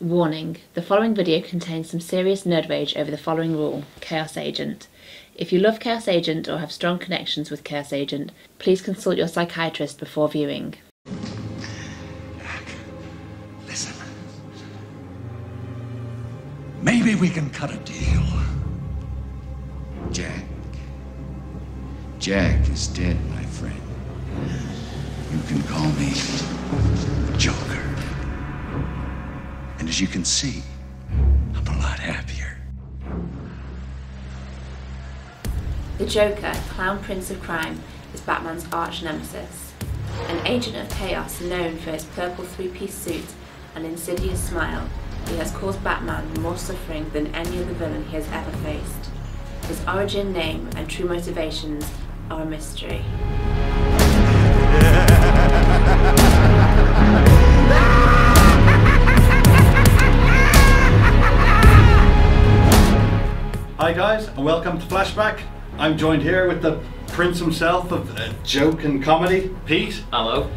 Warning, the following video contains some serious nerd rage over the following rule, Chaos Agent. If you love Chaos Agent or have strong connections with Chaos Agent, please consult your psychiatrist before viewing. Jack, listen. Maybe we can cut a deal. Jack is dead, my friend. You can call me Joker. And as you can see, I'm a lot happier. The Joker, Clown Prince of Crime, is Batman's arch nemesis. An agent of chaos known for his purple three-piece suit and insidious smile, he has caused Batman more suffering than any other villain he has ever faced. His origin, name, and true motivations are a mystery. Hi guys, and welcome to Flashback. I'm joined here with the prince himself of joke and comedy, Pete. Hello.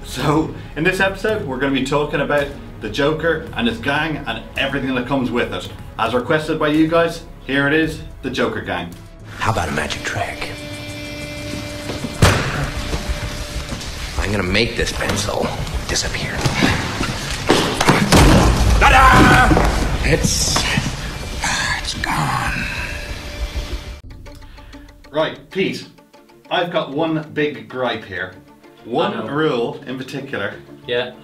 So, in this episode, we're going to be talking about the Joker and his gang and everything that comes with it. As requested by you guys, here it is, the Joker gang. How about a magic trick? I'm gonna make this pencil disappear. Ta-da! It's gone. Right, Pete, I've got one big gripe here. One rule in particular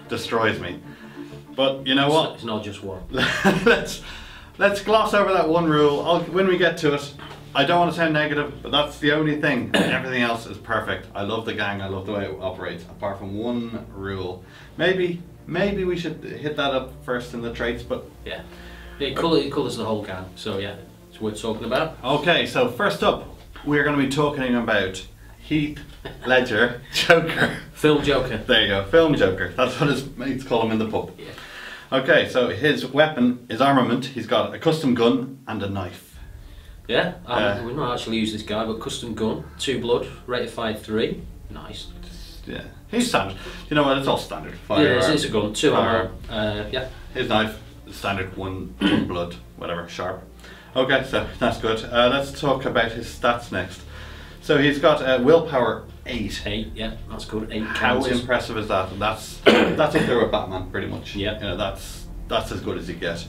destroys me. But you know what? It's not just one. let's gloss over that one rule. When we get to it, I don't want to sound negative, but that's the only thing. Everything else is perfect. I love the gang. I love the way it operates. Apart from one rule, maybe we should hit that up first in the traits. But yeah, it colours the whole gang. So yeah, it's worth talking about. Okay, so first up, we're going to be talking about Heath Ledger, Joker. Film Joker. There you go, film Joker. That's what his mates call him in the pub. Yeah. Okay, so his weapon, his armament, he's got a custom gun and a knife. Yeah, we've not actually used this guy, but custom gun, 2 blood, rated 5.3. Nice. Yeah, he's standard. You know what? It's all standard. It's a gun, 2 armor. Yeah. His knife, standard, 1 blood, whatever, sharp. Okay, so that's good. Let's talk about his stats next. So he's got willpower 8. 8, yeah, that's good. 8 How counters. impressive is that? That's up there with Batman, pretty much. Yeah. You know, that's as good as you get.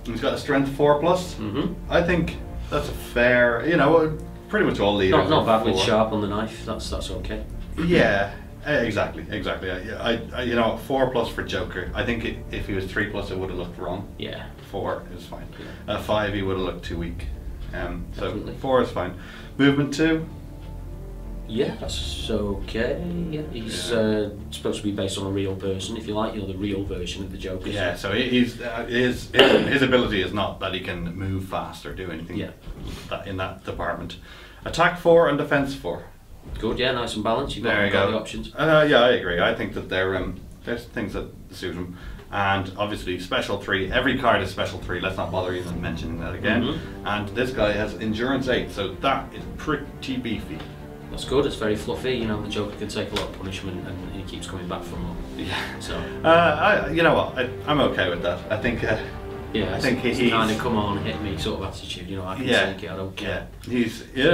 He's got a strength 4+. Mm-hmm. I think that's a fair. You know, pretty much all leaders. Not bad with 4. sharp on the knife. That's okay. Yeah, exactly. I you know, 4+ for Joker. I think if he was 3+, it would have looked wrong. Yeah. 4 is fine. Yeah. 5, he would have looked too weak. So Definitely. 4 is fine. Movement 2. Yeah, that's okay. Yeah, he's supposed to be based on a real person, if you like. You know, the real version of the Joker. Yeah, so his ability is not that he can move fast or do anything. Yeah. In that department. Attack 4 and defense 4. Good, yeah, nice and balanced. You've There you got go. the options. Yeah, I agree. I think that there's things that suit him. And obviously special 3, every card is special 3, let's not bother even mentioning that again. Mm-hmm. And this guy has endurance 8, so that is pretty beefy. That's good, it's very fluffy, you know, the Joker can take a lot of punishment and he keeps coming back for more. Yeah. So you know what, I'm okay with that. I think yeah, I think he's he's kind of come on, hit me sort of attitude, you know, I can take it, I don't care. Yeah.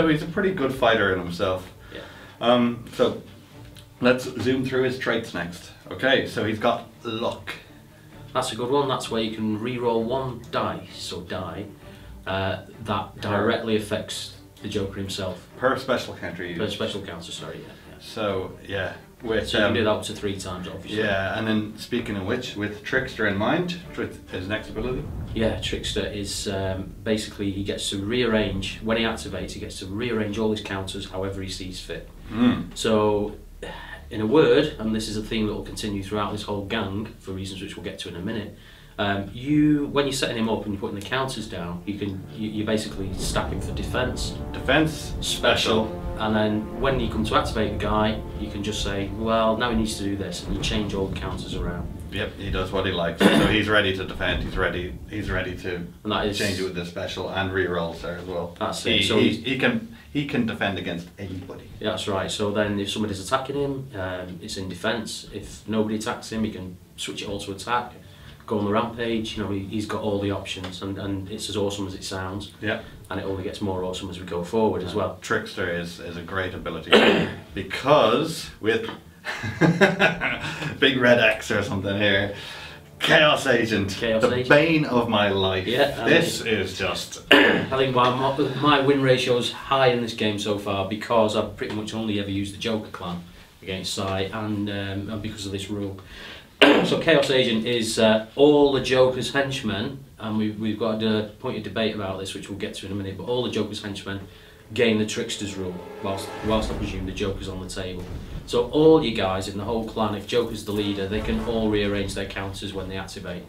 He's a pretty good fighter in himself. Yeah. So let's zoom through his traits next. Okay, so he's got luck. That's a good one. That's where you can re-roll 1 dice or die that directly affects the Joker himself. Per special counter you Per use. special counter, sorry, yeah. So yeah, with So you can do that up to 3 times, obviously. yeah, and then speaking of which, with Trickster in mind, his next ability. Yeah, Trickster is basically he gets to rearrange, when he activates, he gets to rearrange all his counters however he sees fit. So, in a word, and this is a theme that will continue throughout this whole gang for reasons which we'll get to in a minute. When you're setting him up and you're putting the counters down, you basically stack him for defense, special, and then when you come to activate the guy, you can just say, well, now he needs to do this, and you change all the counters around. Yep, he does what he likes. So he's ready to defend. He's ready to And that is, change it with the special and re-rolls there as well. That's it. He can defend against anybody. That's right. So then, if somebody's attacking him, it's in defense. If nobody attacks him, he can switch it all to attack. go on the rampage. You know, he's got all the options, and it's as awesome as it sounds. Yeah. And it only gets more awesome as we go forward as well. Trickster is a great ability because with big red X or something here, Chaos Agent, the bane of my life. Yeah, this is just. I think my win ratio is high in this game so far because I've pretty much only ever used the Joker clan against Sai, and because of this rule. So Chaos Agent is all the Joker's henchmen, and we've got a point of debate about this, which we'll get to in a minute, but all the Joker's henchmen gain the Trickster's rule, whilst I presume the Joker's on the table. So all you guys in the whole clan, if Joker's the leader, they can all rearrange their counters when they activate.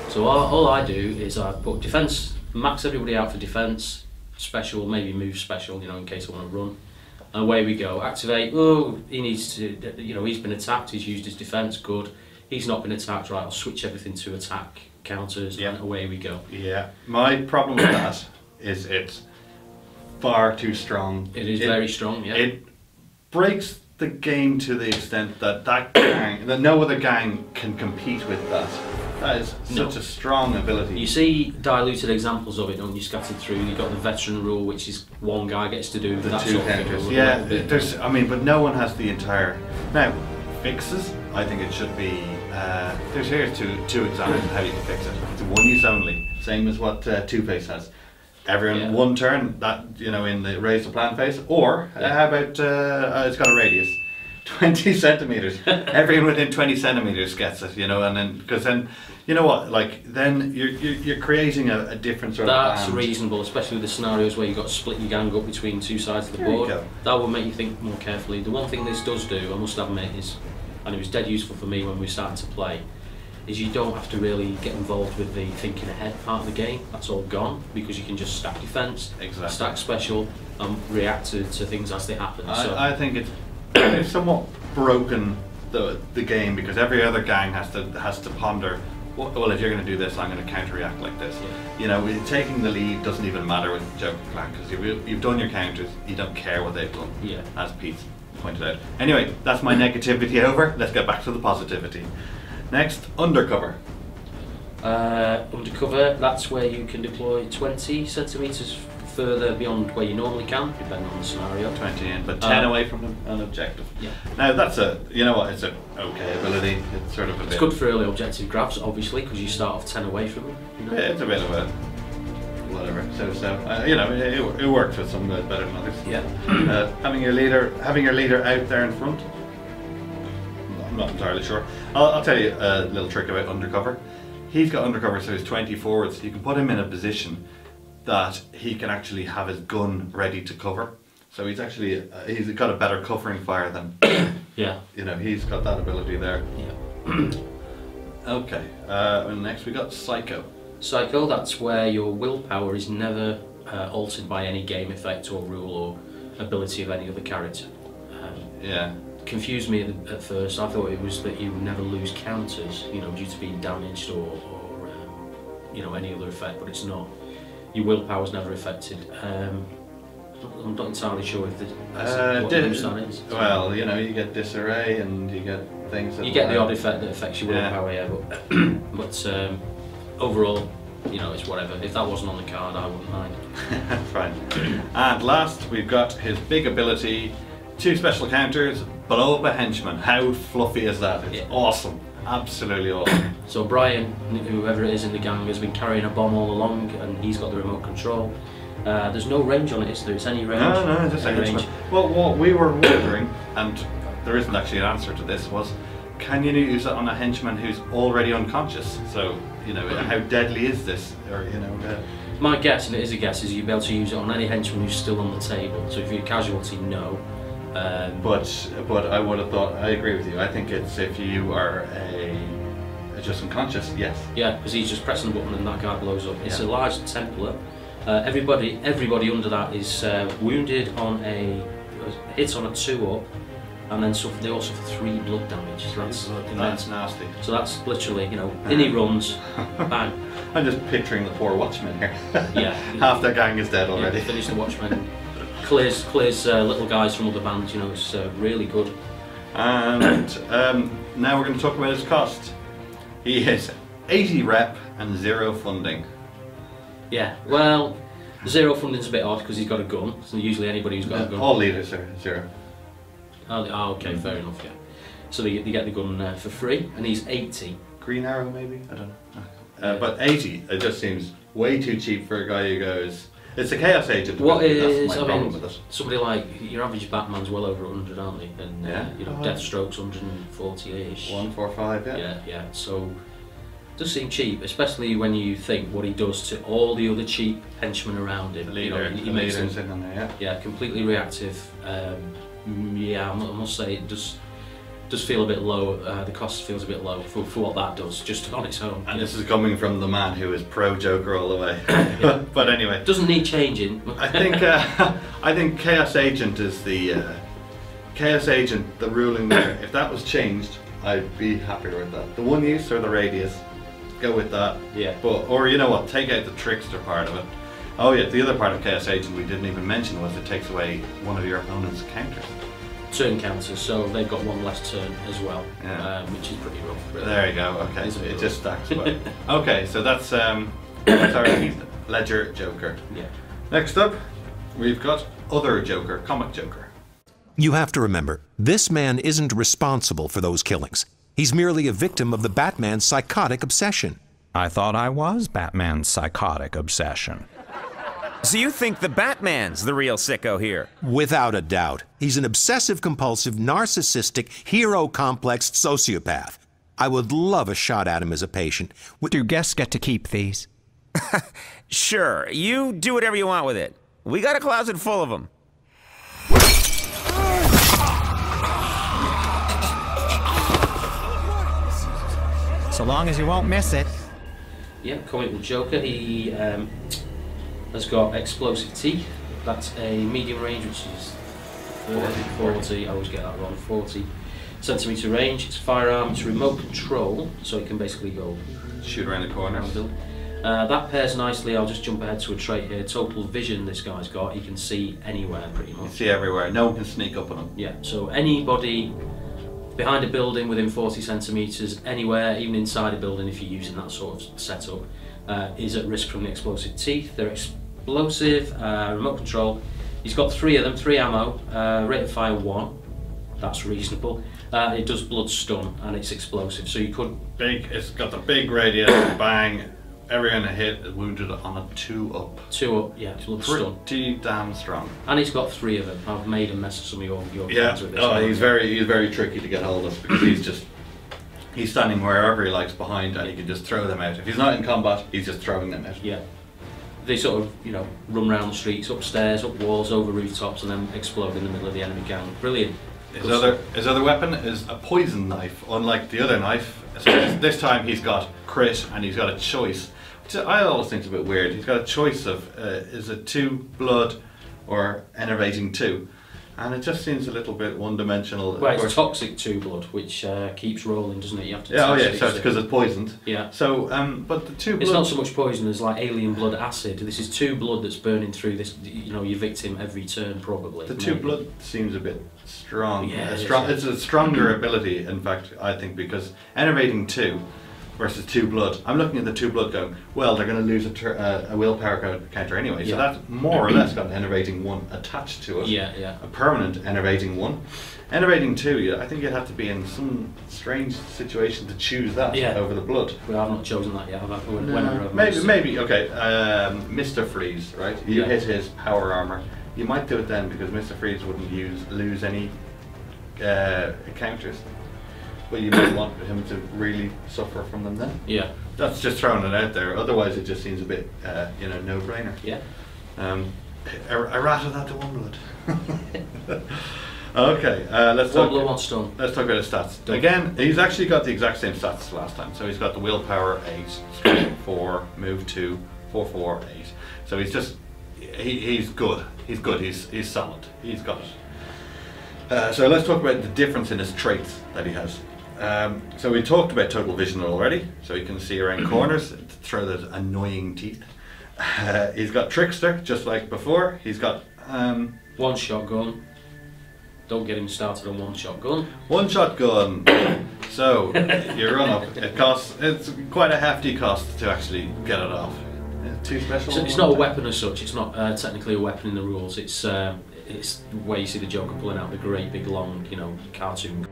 So all I do is I put defense, max everybody out for defense, special, maybe move special, you know, in case I want to run. And away we go. Activate, oh, he needs to, you know, he's been attacked, he's used his defense, good. He's not been attacked, right, I'll switch everything to attack counters, and away we go. Yeah, my problem with that is it's far too strong. It is very strong, yeah. It breaks the game to the extent that gang, that no other gang can compete with that. That is such a strong ability. You see diluted examples of it, don't you, scattered through. You've got the veteran rule, which is one guy gets to do the that two sort of counters. thing. Yeah, there's, I mean, but no one has the entire. Now, fixes, I think it should be. Here's two examples of how you can fix it. It's one use only, same as what Two-Face has. Everyone one turn, that, you know, in the raise the plan phase, or how about it's got a radius, 20 centimeters. Everyone within 20 centimeters gets it, you know, and then because then, you know what, like then you're creating a different sort of. That's reasonable, especially with the scenarios where you've got to split your gang up between two sides of the board. That will make you think more carefully. The one thing this does do, I must admit, is, and it was dead useful for me when we started to play, is you don't have to really get involved with the thinking ahead part of the game. That's all gone, because you can just stack defence, stack special, and react to things as they happen. I think it's somewhat broken the game, because every other gang has to ponder, well, if you're going to do this, I'm going to counter-react like this. Yeah. You know, taking the lead doesn't even matter with the Joker clan, because you've done your counters, you don't care what they've done, as Pete pointed out. Anyway, that's my negativity over. Let's get back to the positivity. Next, undercover. Undercover, that's where you can deploy 20 centimetres further beyond where you normally can, depending on the scenario. 20 in, but 10 away from an objective. Yeah. Now that's you know what, it's an okay ability. It's sort of it's good for early objective grabs, obviously, because you start off 10 away from them. You know? Yeah, it's a bit of a whatever. So you know, it works with some better than others. Yeah. Having your leader out there in front. I'm not entirely sure. I'll tell you a little trick about undercover. He's got undercover, so he's 20 forwards. You can put him in a position that he can actually have his gun ready to cover. So he's actually he's got a better covering fire than you know, he's got that ability there. Yeah. Okay. And next we got Psycho. Psycho, that's where your willpower is never altered by any game effect or rule or ability of any other character. Yeah. Confused me at first. I thought it was that you never lose counters, you know, due to being damaged or you know, any other effect, but it's not. Your willpower's never affected. I'm not entirely sure if what use that is. Well, you know, you get disarray and you get things that... You get the odd effect that affects your willpower, yeah, but overall, you know, it's whatever. If that wasn't on the card, I wouldn't mind. Fine. And last, we've got his big ability, 2 special counters, blow up a henchman. How fluffy is that? It's awesome. Absolutely awesome. So Brian, whoever it is in the gang, has been carrying a bomb all along, and he's got the remote control. There's no range on it, is there? Is any range? No, just any range. Well, what we were wondering, and there isn't actually an answer to this, was can you use it on a henchman who's already unconscious? So, you know, how deadly is this? Or, you know... My guess, and it is a guess, is you'll be able to use it on any henchman who's still on the table. So if you're a casualty, no. But I would have thought, I agree with you, I think it's if you are just unconscious, yes. Yeah, because he's just pressing the button and that guy blows up. It's a large template. Everybody under that is wounded on hit on a 2-up, and then they also suffer 3 blood damage. So that's nasty. So that's literally, you know, in he runs, bang. I'm just picturing the poor watchman here. Yeah. Half their gang is dead already. Finish the watchman. Clears little guys from other bands, you know, it's really good. And now we're going to talk about his cost. He is 80 rep and 0 funding. Yeah, well, 0 funding's a bit odd because he's got a gun. So usually anybody who's got a gun. All leaders are 0. Oh, okay, fair enough, yeah. So they get the gun for free, and he's 80. Green Arrow, maybe? I don't know. But 80, it just seems way too cheap for a guy who goes... It's a Chaos Agent. What is, that's my problem with it. somebody like, your average Batman's well over 100, aren't they? And, Yeah. you know, Deathstroke's 140-ish. 145, yeah. Yeah, so it does seem cheap, especially when you think what he does to all the other cheap henchmen around him. The leader, he makes them, in on there, yeah, completely reactive. Yeah, I must say it does feel a bit low. The cost feels a bit low for what that does, just on its own. And this is coming from the man who is pro Joker all the way. But anyway, doesn't need changing. I think Chaos Agent is the the ruling there. If that was changed, I'd be happier with that. The one use or the radius, go with that. Yeah. But or you know what, take out the trickster part of it. Oh yeah, the other part of Chaos Agent we didn't even mention was it takes away one of your opponent's counters. Turn counters, so they've got one less turn as well, Yeah. which is pretty rough. Really. There you go. Okay, It's a bit it just stacks well. Okay, so that's our Ledger Joker. Yeah. Next up, we've got other Joker, comic Joker. You have to remember, this man isn't responsible for those killings. He's merely a victim of the Batman's psychotic obsession. I thought I was Batman's psychotic obsession. So you think the Batman's the real sicko here? Without a doubt. He's an obsessive-compulsive, narcissistic, hero-complexed sociopath. I would love a shot at him as a patient. Do guests get to keep these? Sure, you do whatever you want with it. We got a closet full of them. So long as you won't miss it. Yeah, comic book Joker. He has got explosive teeth. That's a medium range, which is 40. I always get that wrong. 40 centimeter range. It's firearm. It's remote control, so it can basically go Shoot around the corner. That pairs nicely. I'll just jump ahead to a trait here. Total vision. This guy's got. He can see anywhere pretty You much. see everywhere. No one can sneak up on him. Yeah. So anybody behind a building within 40 centimeters, anywhere, even inside a building, if you're using that sort of setup, is at risk from the explosive teeth. They're explosive, remote control. He's got 3 of them, 3 ammo, rate of fire 1. That's reasonable. It does blood stun and it's explosive, so you could... It's got the big radius, bang, everyone hit is wounded on a 2-up. 2-up, yeah, blood stun. Pretty damn strong. And he's got 3 of them. I've made a mess of some of your Yeah, friends with this. oh, he's very tricky to get hold of because he's standing wherever he likes behind and he can just throw them out. If he's not in combat, he's just throwing them out. Yeah. They sort of, you know, run around the streets, upstairs, up walls, over rooftops, and then explode in the middle of the enemy gang. Brilliant. His other weapon is a poison knife, unlike the other knife. So this time he's got crit and he's got a choice, which I always think is a bit weird. He's got a choice of is it 2 blood or enervating 2, and it just seems a little bit one-dimensional. Well, it's toxic 2 blood, which keeps rolling, doesn't it? You have to. Yeah, test so it's because it's poisoned. Yeah. So, but the 2 blood. It's not so much poison as like alien blood acid. This is 2 blood that's burning through this. You know, your victim every turn probably. The 2 blood seems a bit strong. Yeah, it's a stronger ability, in fact, I think, because enervating 2 versus 2 blood. I'm looking at the 2 blood going, well, they're going to lose a willpower counter anyway. So that's more or less got an enervating 1 attached to it. Yeah. A permanent enervating 1. Enervating 2, I think you'd have to be in some strange situation to choose that over the blood. Well, I've not chosen that yet. Maybe. Okay. Mr. Freeze, right? You hit his power armor. You might do it then because Mr. Freeze wouldn't lose any counters. But you might want him to really suffer from them then. Yeah. That's just throwing it out there. Otherwise, it just seems a bit, no-brainer. Yeah. Errata that to 1 blood. Okay, let's talk. 1 blood, 1 stun. Let's talk about his stats. Again, he's actually got the exact same stats as last time. So he's got the willpower 8, strength 4, move 2, 4, 4, 8. So he's just he's good. He's good. He's solid. He's got it. So let's talk about the difference in his traits that he has. So we talked about total vision already, so he can see around corners, throw those annoying teeth. He's got trickster, just like before. He's got 1 shotgun. Don't get him started on 1 shotgun. 1 shotgun. So you run up. It's quite a hefty cost to actually get it off. Too special. So it's not a weapon as such. It's not technically a weapon in the rules. It's where you see the Joker pulling out the great big long, you know, cartoon.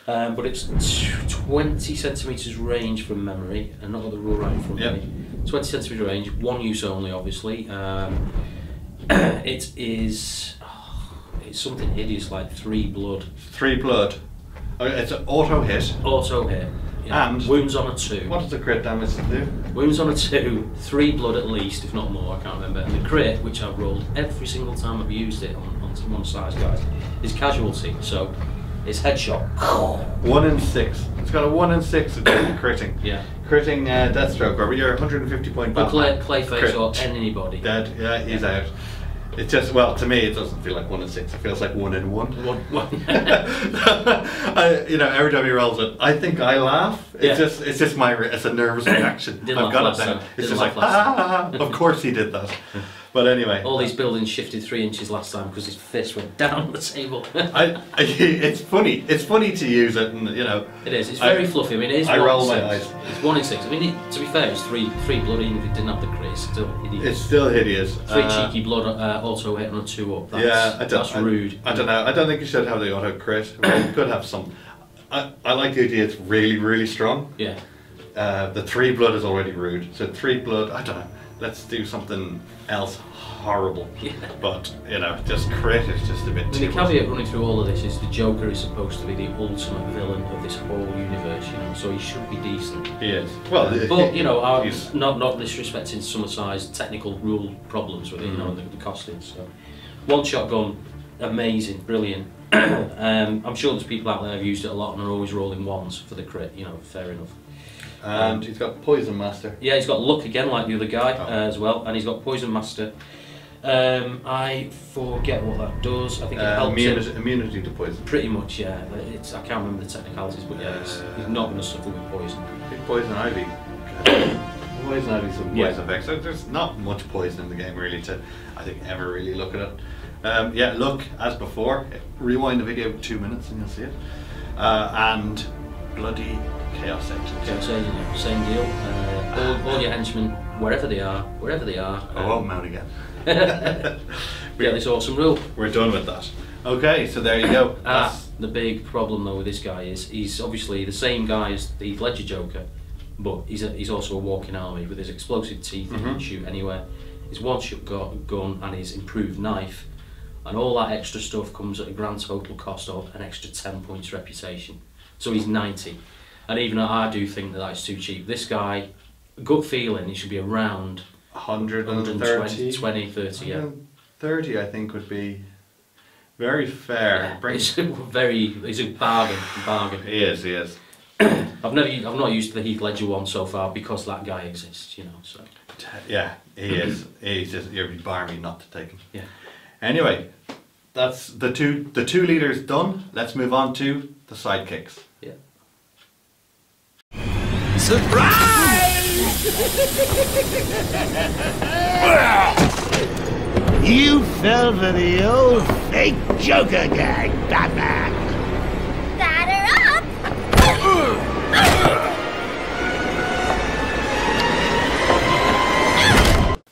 But it's 20 centimetres range from memory, and not got the rule right in front of me. 20 centimetre range, one use only, obviously. It is. It's something hideous like 3 blood. 3 blood. It's an auto hit. Auto hit. Yeah. And wounds on a 2. What does the crit damage do? Wounds on a 2, 3 blood at least, if not more. I can't remember. And the crit, which I've rolled every single time I've used it on one size, guys, is casualty. So. It's headshot. 1 in 6. It's got a 1 in 6 of critting. Yeah. Critting Deathstroke over your 150 point But Batman. Clayface or anybody. Dead. Yeah, he's out. It's just, well, to me it doesn't feel like 1 in 6. It feels like 1 in 1. You know, every time he rolls it, I think I laugh. It's it's a nervous reaction. I've got it down. It's just like, of course he did that. But anyway, all these buildings shifted 3 inches last time because his fist went down the table. It's funny. It's funny to use it, and you know. It is. It's very fluffy. I mean, it is. I roll my eyes. It's 1 in 6. I mean, to be fair, it's three blood. Even if it didn't have the crit, it's still hideous. It's still hideous. 3 cheeky blood auto hit on a 2 up. That's rude. I don't know. I don't think you should have the auto crit. Well, you could have some. I like the idea. It's really, really strong. Yeah. The 3 blood is already rude. So 3 blood. I don't know. Let's do something else horrible. Yeah. But, you know, just crit is just a bit too the caveat running through all of this is the Joker is supposed to be the ultimate villain of this whole universe, you know, so he should be decent. He is. Well, but, you know, I'm not disrespecting some size technical rule problems with it, you know, the costings. So. One shotgun, amazing, brilliant. I'm sure there's people out there who've used it a lot and are always rolling 1s for the crit, you know, fair enough. And he's got Poison Master. Yeah, he's got luck again, like the other guy as well, and he's got Poison Master. I forget what that does. I think it helps immunity to poison. Pretty much, yeah. I can't remember the technicalities, but yeah, he's not going to suffer with poison. I think Poison Ivy. Poison Ivy, some poison effects. So there's not much poison in the game really to, I think, ever really look at it. Yeah, look, as before, rewind the video 2 minutes and you'll see it. And bloody Chaos Agent. Chaos Agent, yeah, same deal. All your henchmen, wherever they are. I won't mount again. Yeah, this awesome rule. We're done with that. Okay, so there you go. The big problem though with this guy is he's obviously the same guy as the Heath Ledger Joker, but he's also a walking army with his explosive teeth. He can shoot anywhere. His one-shot gun and his improved knife, and all that extra stuff comes at a grand total cost of an extra 10 points reputation. So he's 90. And even though I do think that's too cheap, this guy, gut feeling, he should be around 130, 20, 30, yeah. 30 I think would be very fair. Yeah, he's a bargain. He is. I've not used the Heath Ledger one so far because that guy exists, you know. So yeah, he is. He's just, you'd be barmy not to take him. Yeah. Anyway, that's the two leaders done. Let's move on to the sidekicks. Yeah. Surprise! You fell for the old fake Joker gang, Batman! Batter up!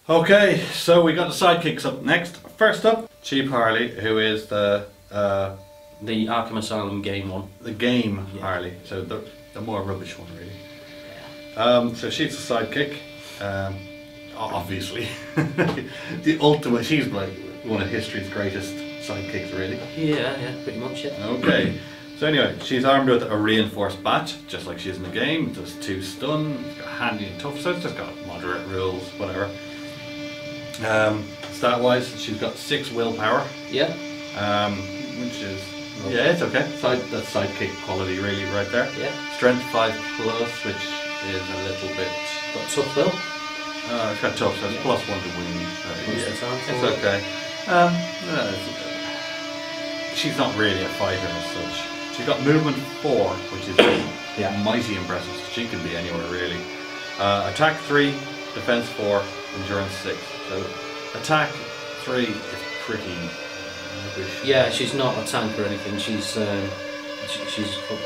Okay, so we got the sidekicks up next. First up, Cheap Harley, who is the Arkham Asylum game one. The game Harley, so the more rubbish one really. So she's a sidekick, obviously. The ultimate, she's like one of history's greatest sidekicks really. Yeah, pretty much, yeah. Okay, so anyway, she's armed with a reinforced bat, just like she is in the game. Does 2 stun, it's got handy and tough, so it's just got moderate rules, whatever. Stat wise, she's got 6 willpower. Yeah. Which is, yeah, it's okay. That's sidekick quality really right there. Yeah. Strength 5+, which is a little bit... Got tough though? It's got tough, so it's +1 to win. It's okay. She's not really a fighter as such. She's got movement 4, which is mighty impressive. She can be anywhere really. Attack 3, defense 4, endurance 6. So attack 3 is pretty rubbish. Yeah, she's not a tank or anything. She's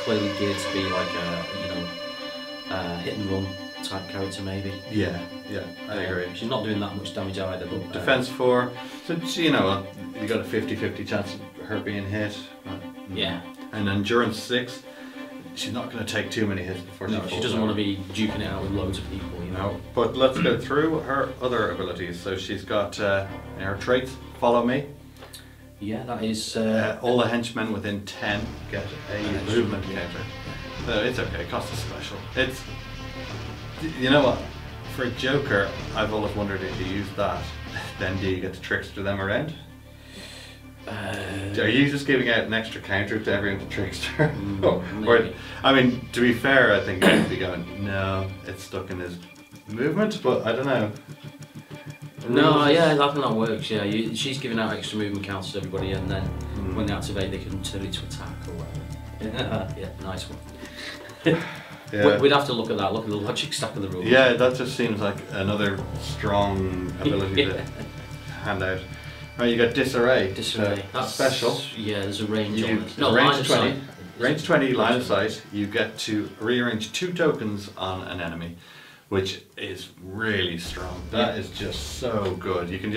clearly geared to be like a hit and run type character maybe. Yeah, I agree. She's not doing that much damage either. But defense 4, so you know you got a 50-50 chance of her being hit. Yeah. And endurance 6, she's not going to take too many hits before she falls. She doesn't want to be duking it out with loads of people, you know. No, but let's go through her other abilities. So she's got her traits. Follow me. Yeah, that is... all the henchmen within 10 get a movement counter. So it's okay, it costs a special. It's... You know what? For a Joker, I've always wondered if you use that, then do you get to trickster them around? Are you just giving out an extra counter to everyone to trickster? Or, I mean, to be fair, I think you'd be going, no, it's stuck in his movement, but I don't know. No, yeah, I think that works, yeah. She's giving out extra movement counters to everybody, and then when they activate, they can turn it to attack or whatever. Yeah, nice one. Yeah. We'd have to look at that, look at the logic stack of the rules. Yeah, that just seems like another strong ability to hand out. Right, you got disarray. Disarray. That's special. Yeah, there's a range on it. No, range 20. Range 20, line of sight. You get to rearrange 2 tokens on an enemy, which is really strong. That is just so good. You can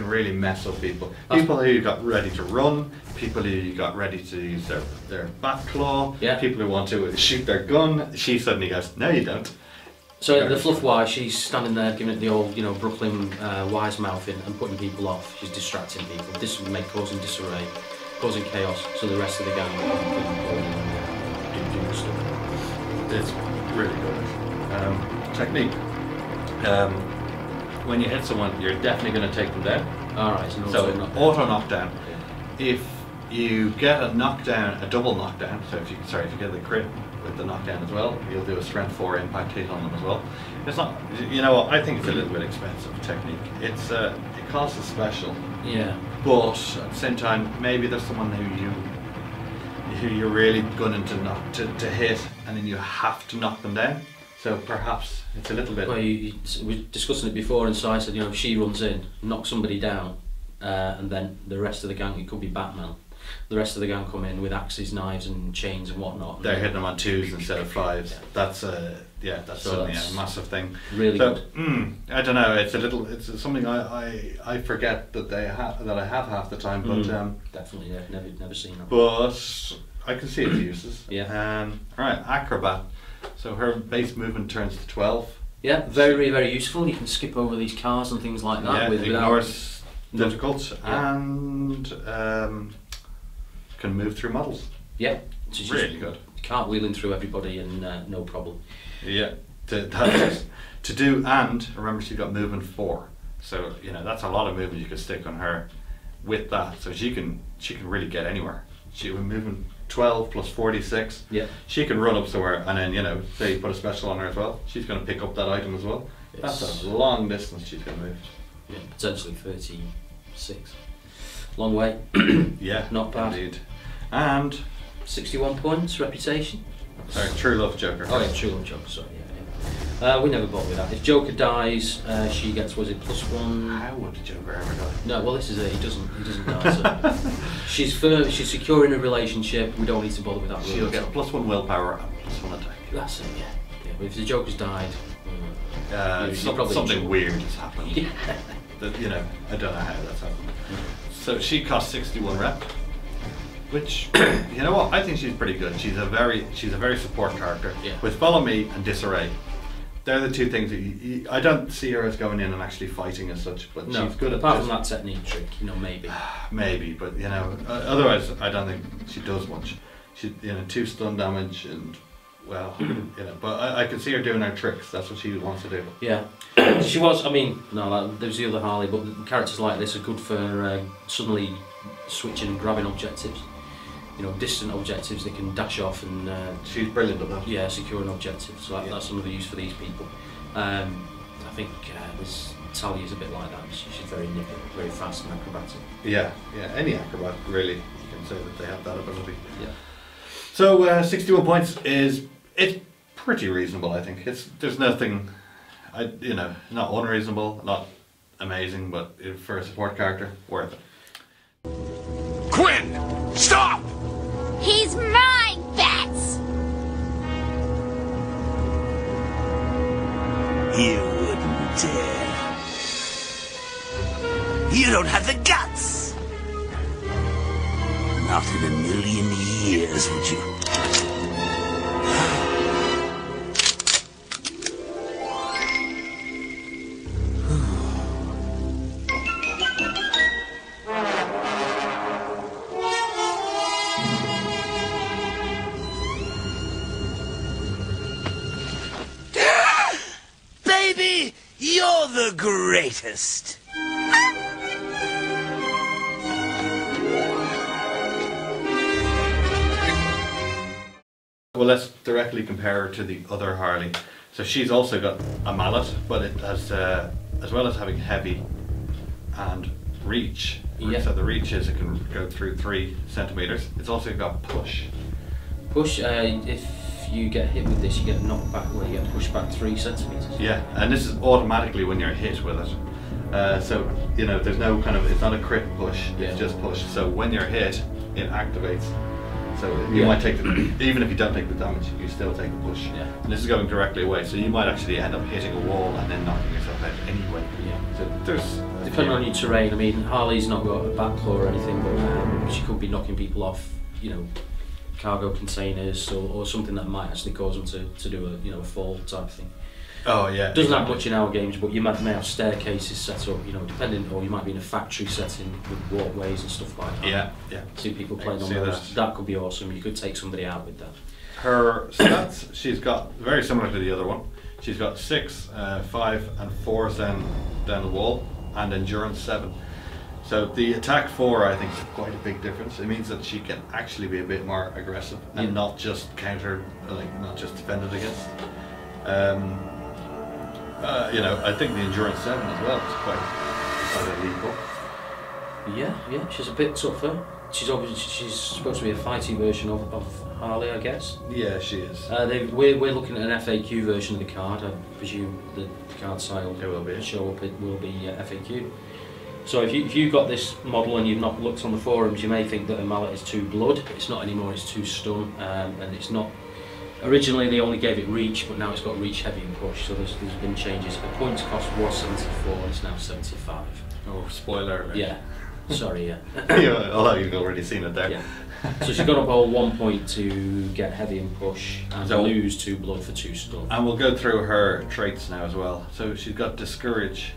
really mess up people. People who you got ready to run, people who you got ready to use their bat claw, people who want to shoot their gun. She suddenly goes, no you don't. So the fluff wise, she's standing there giving it the old, you know, Brooklyn wise mouthing and putting people off. She's distracting people. This would make causing disarray, causing chaos, so the rest of the gang can do stuff. It's really good. Technique. When you hit someone, you're definitely going to take them down. Alright, so auto knockdown. If you get a knockdown, a double knockdown, so if you get the crit with the knockdown as well, you'll do a strength 4 impact hit on them as well. It's not, you know what, I think it's a little bit expensive technique. It costs a special. Yeah. But at the same time, maybe there's someone who you're really gunning to hit, and then you have to knock them down. So perhaps it's a little bit... Well, we were discussing it before, and so I said, you know, if she runs in, knocks somebody down, and then the rest of the gang, it could be Batman, the rest of the gang come in with axes, knives and chains and whatnot. They're hitting them on 2s instead of 5s. Yeah. That's certainly a massive thing. Really good. I don't know, it's something I forget that I have half the time, but... Definitely, yeah, never seen that. But I can see its uses. Yeah. Alright, Acrobat. So her base movement turns to 12. Yeah, very, very useful. You can skip over these cars and things like that. Yeah, ignores difficult and can move through models. Yeah, it's really good. Cartwheeling through everybody and no problem. Yeah, to do, and remember she's got movement 4. So, you know, that's a lot of movement you could stick on her with that. So she can really get anywhere. She was moving 12 plus 46. Yeah. She can run up somewhere, and then, you know, say you put a special on her as well. She's going to pick up that item as well. That's a long distance she's going to move. Yeah, potentially 36. Long way. Yeah. Not bad. Indeed. And 61 points, reputation. Sorry, True Love Joker. Oh yeah, True Love Joker, sorry. We never bother with that. If Joker dies, she gets, was it +1? How would Joker ever die? No, well this is it, he doesn't die. So. She's firm, she's secure in a relationship, we don't need to bother with that. She'll get +1 willpower and +1 attack. That's it, yeah. But if the Joker's died, something weird has happened. Yeah. That, you know, I don't know how that's happened. So she costs 61 rep. Which, you know what, I think she's pretty good. She's a very support character. Yeah. With Follow Me and Disarray, they're the two things that I don't see her as going in and actually fighting as such, but she's good at apart from that technique trick, you know, maybe. Maybe, but you know, otherwise I don't think she does much. She, you know, 2 stun damage and, well, you know, but I can see her doing her tricks. That's what she wants to do. Yeah. She was, I mean, no, there's the other Harley, but characters like this are good for suddenly switching and grabbing objectives. You know, distant objectives they can dash off and... she's brilliant at that. Yeah, secure an objective, so that's another use for these people. I think this Talia is a bit like that. She's very nippy, very fast and acrobatic. Yeah, any acrobat really, you can say that they have that ability. Yeah. So 61 points it's pretty reasonable, I think. There's nothing you know, not unreasonable, not amazing, but for a support character, worth it. Quinn! Stop! He's mine, Bats! You wouldn't dare. You don't have the guts! Not in a million years, would you? Baby, you're the greatest. Well, let's directly compare her to the other Harley. So she's also got a mallet, but it has, as well as having heavy and reach. Yeah. So the reach is it can go through 3 centimeters. It's also got push. Push, if you get hit with this, you get knocked back, where you get pushed back 3 centimeters. Yeah, and this is automatically when you're hit with it. So, you know, there's no kind of, it's not a crit push, it's just push. So when you're hit, it activates. So you might take the, even if you don't take the damage, you still take the push. Yeah. And this is going directly away, so you might actually end up hitting a wall and then knocking yourself out anyway. Yeah. So there's... Depending on your terrain, I mean, Harley's not got a back claw or anything, but she could be knocking people off, you know, cargo containers or something that might actually cause them to do a, you know, a fall type thing. Oh yeah. Doesn't have much in our games, but you may have staircases set up, you know, depending, or you might be in a factory setting with walkways and stuff like that. Yeah, yeah. See people playing on those. That could be awesome. You could take somebody out with that. Her stats, she's got very similar to the other one. She's got 6, 5, and 4s down the wall, and endurance 7. So the attack 4, I think, is quite a big difference. It means that she can actually be a bit more aggressive and not just counter, like not just defended against. You know, I think the endurance 7 as well is quite lethal. Yeah, she's a bit tougher. She's supposed to be a fighty version of Harley, I guess. Yeah, she is. We're looking at an FAQ version of the card. I presume the card style will show up. It will be FAQ. So if you've got this model and you've not looked on the forums, you may think that a mallet is 2 blood. It's not anymore. It's 2 stun, and it's not. Originally they only gave it reach, but now it's got reach, heavy and push, so there's been changes. The points cost was 74 and it's now 75. Oh, spoiler alert. Yeah, sorry, yeah. Although you've already seen it there. Yeah. So she's got to bowl 1 point to get heavy and push, and lose 2 blood for 2 stun. And we'll go through her traits now as well. So she's got Discourage.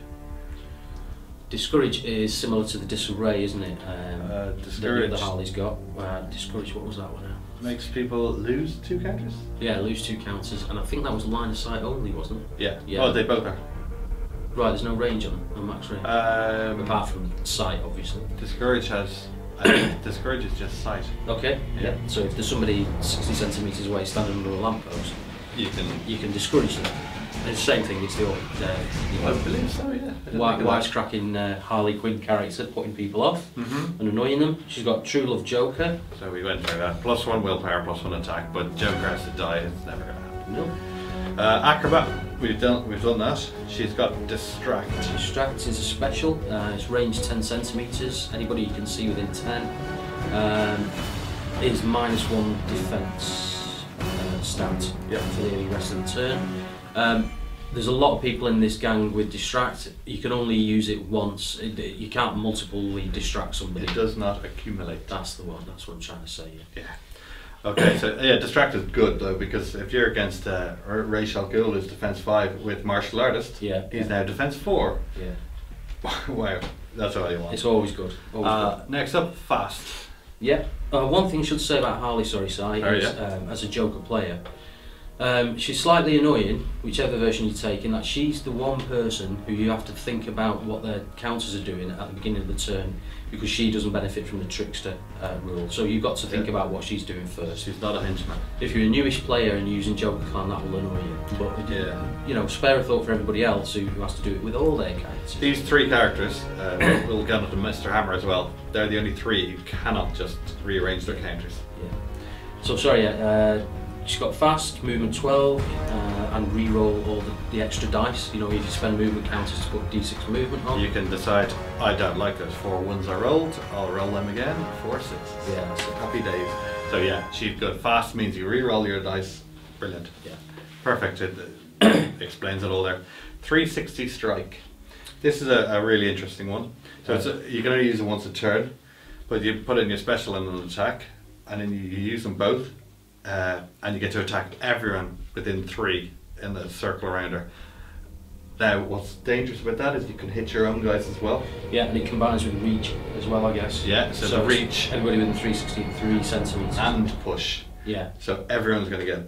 Discourage is similar to the Disarray, isn't it? Discourage. The Harley's got. Discourage, what was that one now? Makes people lose 2 counters? Yeah, lose 2 counters, and I think that was line of sight only, wasn't it? Yeah. Oh, they both are. Right, there's no range on max range. Apart from sight, obviously. Discourage has. I think Discourage is just sight. Okay. Yeah. So if there's somebody 60 centimeters away standing under a lamppost, you can discourage them. It's the same thing. It's the old. I believe so. Yeah. Wisecracking Harley Quinn character, putting people off and annoying them. She's got True Love Joker. So we went through that. +1 willpower, +1 attack, but Joker has to die. It's never going to happen. No. Acrobat. We've done that. She's got Distract. Distract is a special. It's range 10 centimeters. Anybody you can see within 10. Is -1 defense stat for the rest of the turn. There's a lot of people in this gang with Distract. You can only use it once. You can't multiply distract somebody. It does not accumulate. That's the one. That's what I'm trying to say. Yeah. Okay, so yeah, Distract is good though, because if you're against Ra's al Ghul, who's defense 5 with Martial Artist, he's now defense 4. Yeah. Wow, that's all you want. It's always good. Always good. Next up, Fast. Yeah. one thing I should say about Harley, sorry, Si, is as a Joker player, she's slightly annoying, whichever version you take, in that she's the one person who you have to think about what their counters are doing at the beginning of the turn, because she doesn't benefit from the trickster rule. So you've got to think about what she's doing first. She's not a henchman. If you're a newish player and you're using Joker Clan, that will annoy you. But you know, spare a thought for everybody else who has to do it with all their characters. These 3 characters, we'll get onto Mr. Hammer as well. They're the only 3 who cannot just rearrange their counters. Yeah. So sorry, she's got fast, movement 12, and re-roll all the extra dice. You know, if you spend movement counters to put d6 movement on. You can decide, I don't like those 4 1s I rolled, I'll roll them again, 4 6s. Yeah, that's it. Happy days. So yeah, she's good. Fast means you re-roll your dice. Brilliant. Yeah. Perfect. It explains it all there. 360 strike. This is a really interesting one. So you can only use it once a turn, but you put in your special and an attack, and then you use them both, and you get to attack everyone within 3 in the circle around her. Now, what's dangerous about that is you can hit your own guys as well. Yeah, and it combines with reach as well, I guess. Yeah, so the reach. Everybody within 363 centimetres. And push. Yeah. So everyone's going to get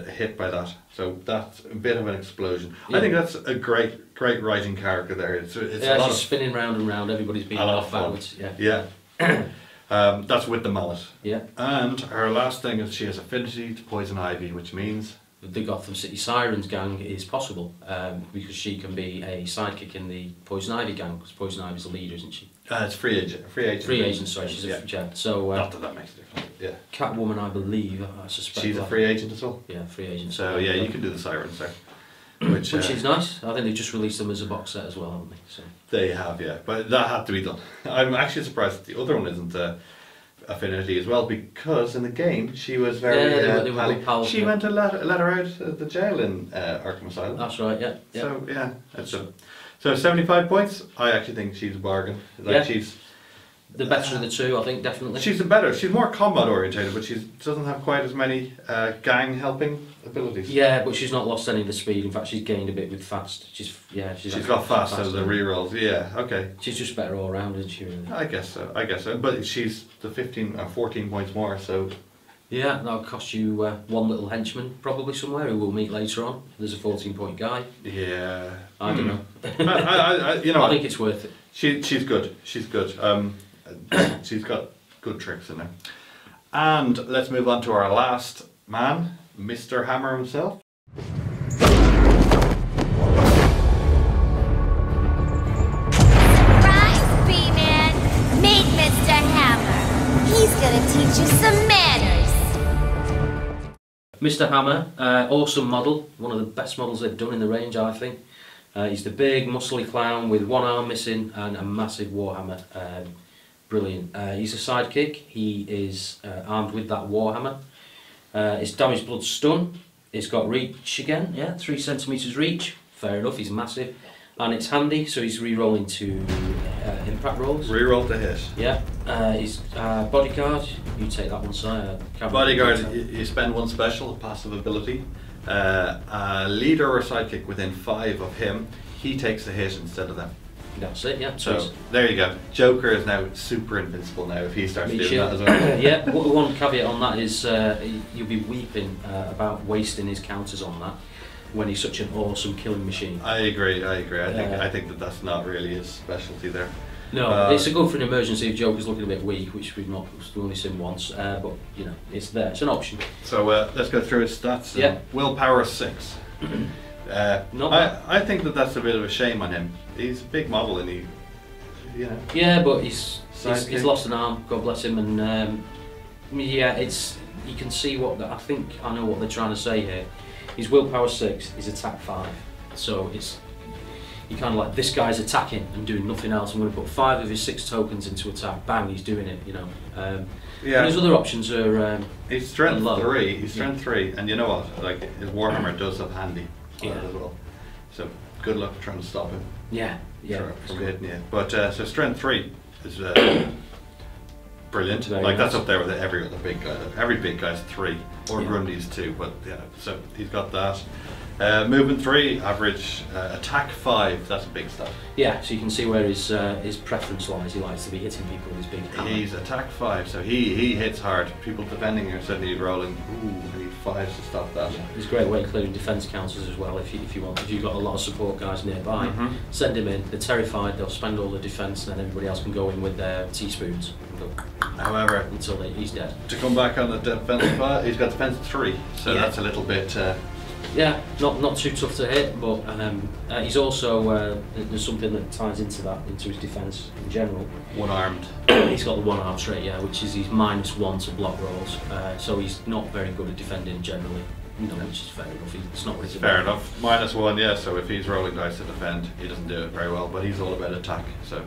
hit by that. So that's a bit of an explosion. Yeah. I think that's a great writing character there. It's yeah, a lot she's spinning round and round. Everybody's being off backwards. Yeah. Yeah. That's with the mallet. Yeah. And her last thing is she has affinity to poison ivy, which means the Gotham City Sirens gang is possible because she can be a sidekick in the Poison Ivy gang, because Poison Ivy's the leader, isn't she? It's free agent. Free agent, sorry, she's a yeah. So not that makes a difference. Yeah. Catwoman, I believe, I suspect. She's a free agent as well. Yeah, free agent. So yeah, you can do the Sirens there. Which is nice. I think they've just released them as a box set as well, haven't they? So. They have, yeah, but that had to be done. I'm actually surprised that the other one isn't affinity as well, because in the game she was very they were pals, she went to let her out of the jail in Arkham Asylum. That's right, yeah. So yeah, so 75 points. I actually think she's a bargain. Like she's the better of the two, I think, definitely. She's she's more combat orientated, but she doesn't have quite as many gang helping abilities. Yeah, but she's not lost any of the speed. In fact, she's gained a bit with fast. She's got fast, so the rerolls. Yeah, okay. She's just better all around, isn't she? Really? I guess so. But she's the 14 points more, so. Yeah, that'll cost you one little henchman probably somewhere who we'll meet later on. There's a 14-point guy. Yeah. I don't know. I think it's worth it. She's good. She's good. She's got good tricks in there. And let's move on to our last man, Mr. Hammer himself. Rise, B-Man! Meet Mr. Hammer. He's gonna teach you some manners. Mr. Hammer, awesome model. One of the best models they've done in the range, I think. He's the big, muscly clown with one arm missing and a massive warhammer. Brilliant. He's a sidekick. He is armed with that warhammer. It's damage, blood, stun. It's got reach again. Yeah, 3 centimeters reach. Fair enough. He's massive, and it's handy. So he's re-rolling to impact rolls. Re-roll to hit. Yeah. He's bodyguard. You take that one side. Bodyguard. You spend 1 special, a passive ability. Leader or sidekick within 5 of him, he takes the hit instead of them. That's it, yeah. So there you go. Joker is now super invincible now if he starts doing that as well. Yeah, one caveat on that is you'll be weeping about wasting his counters on that when he's such an awesome killing machine. I agree. I think that's not really his specialty there. No, it's a good for an emergency if Joker's looking a bit weak, which we've only seen once, but you know, it's there. It's an option. So let's go through his stats. Yeah. Willpower 6. I think that's a bit of a shame on him. He's a big model and he, you know. Yeah, but he's lost an arm, God bless him, and yeah, you can see I think I know what they're trying to say here. His willpower 6, his attack 5, so you kind of like, this guy's attacking and doing nothing else. I'm going to put 5 of his 6 tokens into attack. Bang, he's doing it. You know. Yeah. And his other options are. He's strength 3. He's strength 3, and you know what? Like his warhammer does have handy as well. So good luck trying to stop him. Yeah. From hitting you. But so strength 3 is brilliant. Very like nice. that's up there with every other big guy. Every big guy's 3, or Grundy's 2. But yeah, so he's got that. Movement 3, average. Attack 5. That's big stuff. Yeah, so you can see where his preference lies. He likes to be hitting people with his big hammer. He's attack 5, so he hits hard. People defending are suddenly rolling. Ooh, I need 5s to stop that. Yeah, it's a great way of clearing defence counters as well. If you want, if you've got a lot of support guys nearby, send him in. They're terrified. They'll spend all the defence, and then everybody else can go in with their teaspoons. And go however, until he's dead. To come back on the defence part, he's got defence 3, so that's a little bit. Yeah, not too tough to hit, but he's also there's something that ties into his defence in general. One-armed. He's got the one-arm trait, yeah, which is he's -1 to block rolls, so he's not very good at defending generally. You know, which is fair enough. It's not really Fair enough. -1, yeah. So if he's rolling dice to defend, he doesn't do it very well. But he's all about attack, so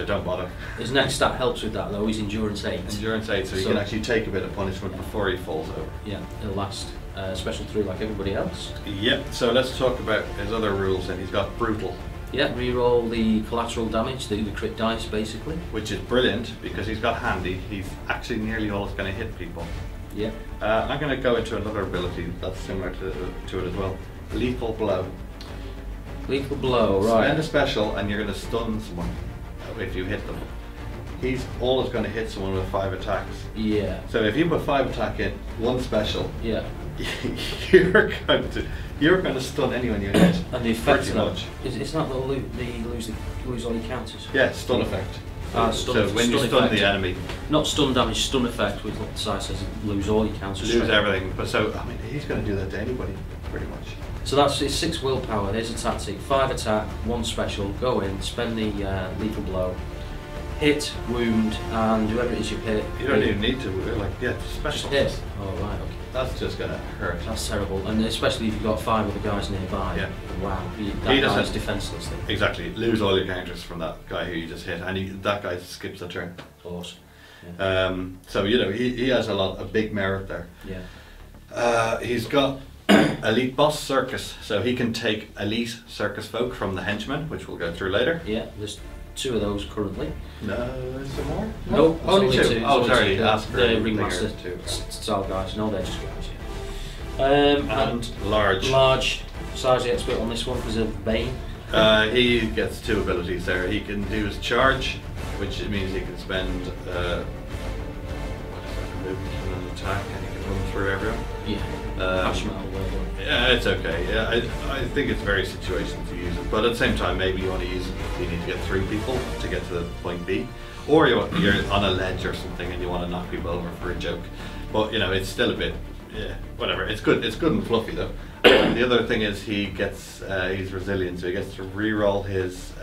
don't bother. His next stat helps with that though. He's endurance 8. Endurance 8, so he can actually take a bit of punishment before he falls over. Yeah, it'll last special through like everybody else. Yep. So let's talk about his other rules. Then he's got brutal. Yeah, reroll the collateral damage, the crit dice basically. Which is brilliant because he's got handy. He's actually nearly always going to hit people. Yeah. I'm going to go into another ability that's similar to it as well. Lethal blow. Lethal blow, right. Spend a special and you're going to stun someone if you hit them. He's always going to hit someone with 5 attacks. Yeah. So if you put 5 attack in, 1 special, yeah, you're going to stun anyone you hit. And the effect pretty much. It's not that lose all your counters. Yeah, stun effect. So when you stun the enemy, not stun damage, stun effect, with what the size says, lose all your counters. Lose everything. But so I mean, he's going to do that to anybody, pretty much. So that's it's 6 willpower. There's a tactic: 5 attack, 1 special. Go in, spend the lethal blow, hit, wound, and whoever it is you hit. You don't even need to. Like, special. Just hit. Oh right, okay. That's just going to hurt. That's terrible, and especially if you've got 5 other guys nearby. Yeah. Wow. That guy's defenseless. Then. Exactly. Lose all your counters from that guy who you just hit, and that guy skips a turn. Awesome. Yeah. So you know he has a big merit there. Yeah. He's got elite boss circus, so he can take elite circus folk from the henchmen, which we'll go through later. Yeah. There's 2 of those currently. No, there's some more. No, only 2. Oh, sorry. The ringmaster style guys. No, they're just guys. Yeah. And large. Large. Sarge the expert on this one because of Bane. He gets 2 abilities there. He can do his charge, which means he can spend movement and an attack, and he can run through everyone. Yeah, it's okay. Yeah, I think it's very situational to use it, but at the same time, maybe you want to use it if you need to get 3 people to get to the point B, or you're on a ledge or something and you want to knock people over for a joke. But you know, it's still a bit, whatever. It's good. It's good and fluffy though. And the other thing is he gets he's resilient, so he gets to re-roll his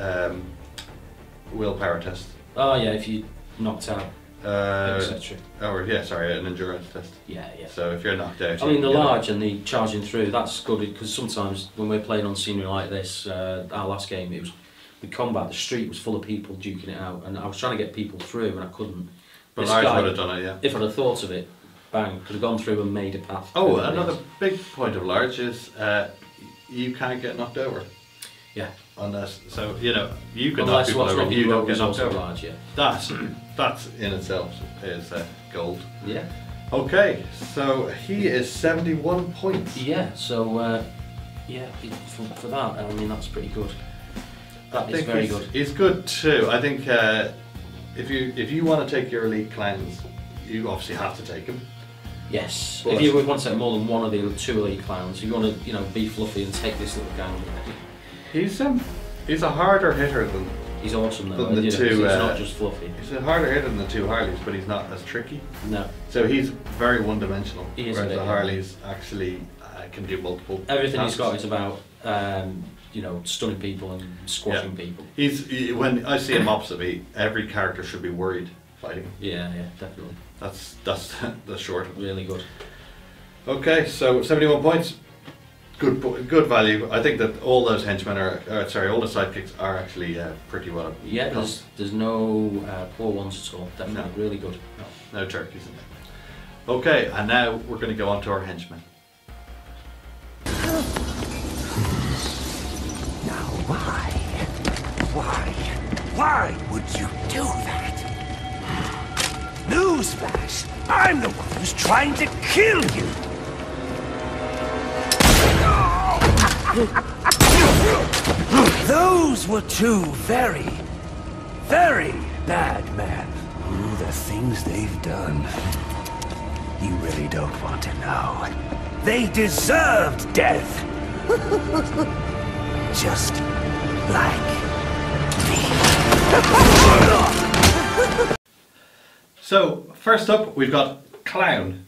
willpower test. Oh yeah, if you knocked out. Etc. An endurance test. Yeah. So if you're knocked out, I mean, the large and the charging through, that's good because sometimes when we're playing on scenery like this, our last game, it was with combat. The street was full of people duking it out, and I was trying to get people through, and I couldn't. But large would have done it, yeah. If I'd have thought of it, bang, could have gone through and made a path. Oh, another big point of large is you can't get knocked over. Yeah. Unless, so you know, you can knock people over, you don't get knocked over. Large, yeah. That's in itself is gold. Yeah. Okay, so he is 71 points. Yeah. So for that, I mean that's pretty good. That is very good. He's good too. I think if you want to take your elite clowns, you obviously have to take him. Yes. But if you want to take more than one of the 2 elite clowns, you want to be fluffy and take this little gang. He's a harder hitter than. He's awesome though. The 2. He's not just fluffy. He's a harder hitter than the 2 Harleys, but he's not as tricky. No. So he's very one-dimensional. He is. Whereas the Harleys actually can do multiple. Everything tasks. he's got is about stunning people and squashing people. When I see him opposite me, every character should be worried fighting him. Yeah, definitely. That's the short. Really good. Okay, so 71 points. Good value. I think that all those henchmen all the sidekicks are actually pretty well. Yeah, there's no poor ones at all. Definitely, really good. No turkeys in there. Okay, and now we're going to go on to our henchmen. Now why would you do that? Newsflash! I'm the one who's trying to kill you! Those were 2 very, very bad men. Ooh, the things they've done. You really don't want to know. They deserved death. Just like me. So, first up, we've got Clown.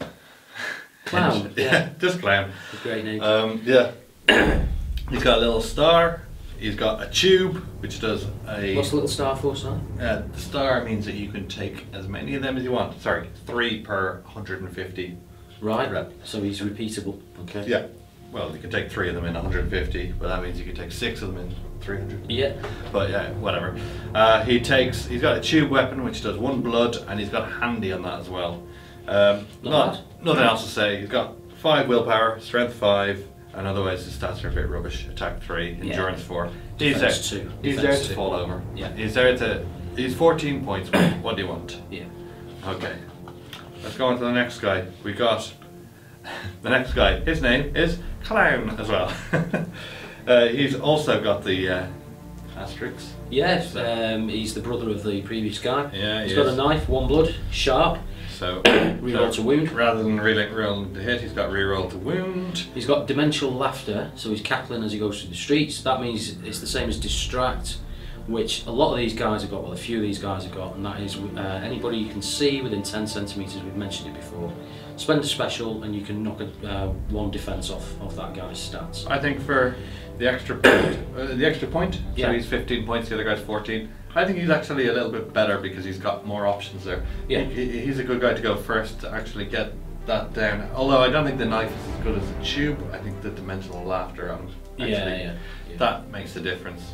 Clown? Yeah, just Clown. A great name. Yeah. He's got a little star. He's got a tube, which does a... What's the little star for, son? The star means that you can take as many of them as you want. Sorry, 3 per 150 Right. rep. So he's repeatable. Okay. Yeah. Well, you can take 3 of them in 150, but that means you can take 6 of them in 300. Yeah. But yeah, whatever. He's got a tube weapon which does 1 blood, and he's got handy on that as well. Nothing else to say. He's got 5 willpower, strength 5, and otherwise his stats are a bit rubbish. Attack 3, endurance 4. He's there. Defense 2. He's there to fall over. Yeah. He's 14 points. What do you want? Yeah. Okay. Let's go on to the next guy. We got the next guy. His name is Clown as well. He's also got the asterisks. Yes, he's the brother of the previous guy. Yeah, he's got a knife, 1 blood, sharp. So reroll to wound. Rather than reroll to hit, he's got reroll to wound. He's got dimensional laughter, so he's cackling as he goes through the streets. That means it's the same as distract, which a lot of these guys have got, well a few of these guys have got, and that is anybody you can see within 10 centimetres, we've mentioned it before. Spend a special and you can knock 1 defence off that guy's stats. I think for the extra point, yeah. So he's 15 points, the other guy's 14. I think he's actually a little bit better because he's got more options there. Yeah. He's a good guy to go first to actually get that down. Although I don't think the knife is as good as the tube, I think the dimensional laughter on it, actually, that makes the difference.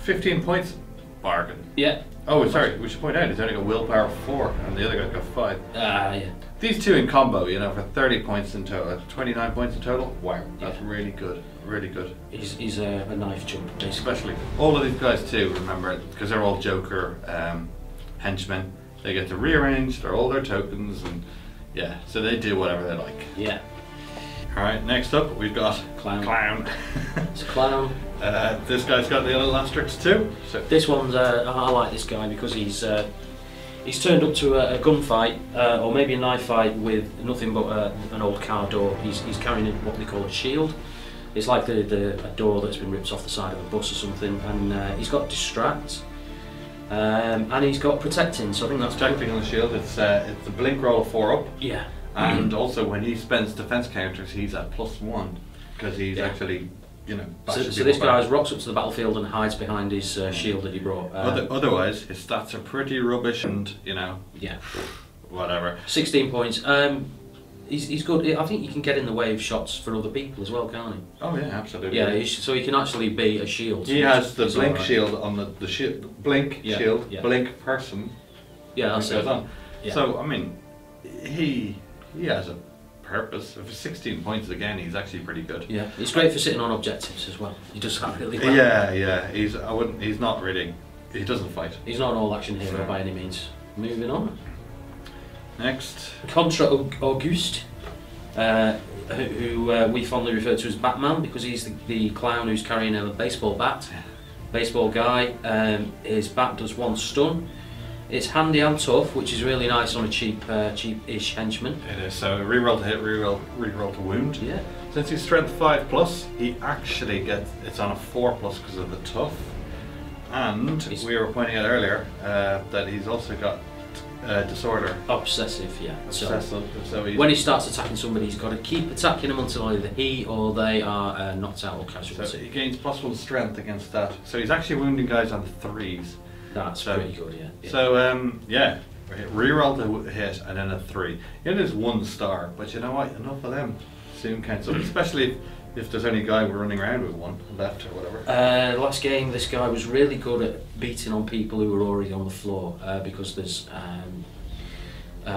15 points, bargain. Yeah. Oh, sorry, we should point out he's only got willpower 4 and the other guy's got 5. Yeah. These two in combo, you know, for 30 points in total, 29 points in total, wow, that's really good, really good. He's a knife jump, basically. Especially, all of these guys too, remember, because they're all Joker henchmen, they get to rearrange all their tokens, and yeah, so they do whatever they like. Yeah. Alright, next up we've got Clown. It's a clown. This guy's got the little asterisks too. So this one's, I like this guy because he's turned up to a gunfight, or maybe a knife fight with nothing but an old car door. He's carrying what they call a shield. It's like a door that's been ripped off the side of a bus or something, and he's got distract, and he's got protecting. So I think that's protecting on the shield. It's a blink roll of 4 up. Yeah. And also when he spends defense counters, he's at +1 because he's actually, you know. So this guy rocks up to the battlefield and hides behind his shield that he brought. Otherwise, his stats are pretty rubbish, and you know. Yeah. Whatever. 16 points. He's good. I think he can get in the way of shots for other people as well, can't he? Oh yeah, absolutely. Yeah, so he can actually be a shield. He has the blink shield on the blink shield, blink person. Yeah, that's goes it. on. Yeah. So I mean, he has a purpose. For 16 points again, he's actually pretty good. Yeah, he's great for sitting on objectives as well. He does that really well. Yeah. He's not really. He doesn't fight. He's not an all-action hero by any means. Moving on. Next. Contra Auguste, who we fondly refer to as Batman because he's the clown who's carrying a baseball bat. Baseball guy. His bat does 1 stun. It's handy and tough, which is really nice on a cheap-ish henchman. It is. So reroll to hit, reroll to wound. Yeah. Since he's strength 5+, he actually gets it's on a 4+ because of the tough. And we were pointing out earlier that he's also got disorder. Obsessive, yeah. Obsessive. So when he starts attacking somebody, he's got to keep attacking them until either he or they are knocked out or casualty. So he gains +1 strength against that. So he's actually wounding guys on 3s. That's pretty good, yeah. So reroll to hit and then a 3. It is 1 star, but you know what? Enough of them soon counts up, especially if there's any guy running around with 1 left or whatever. Last game, this guy was really good at beating on people who were already on the floor because there's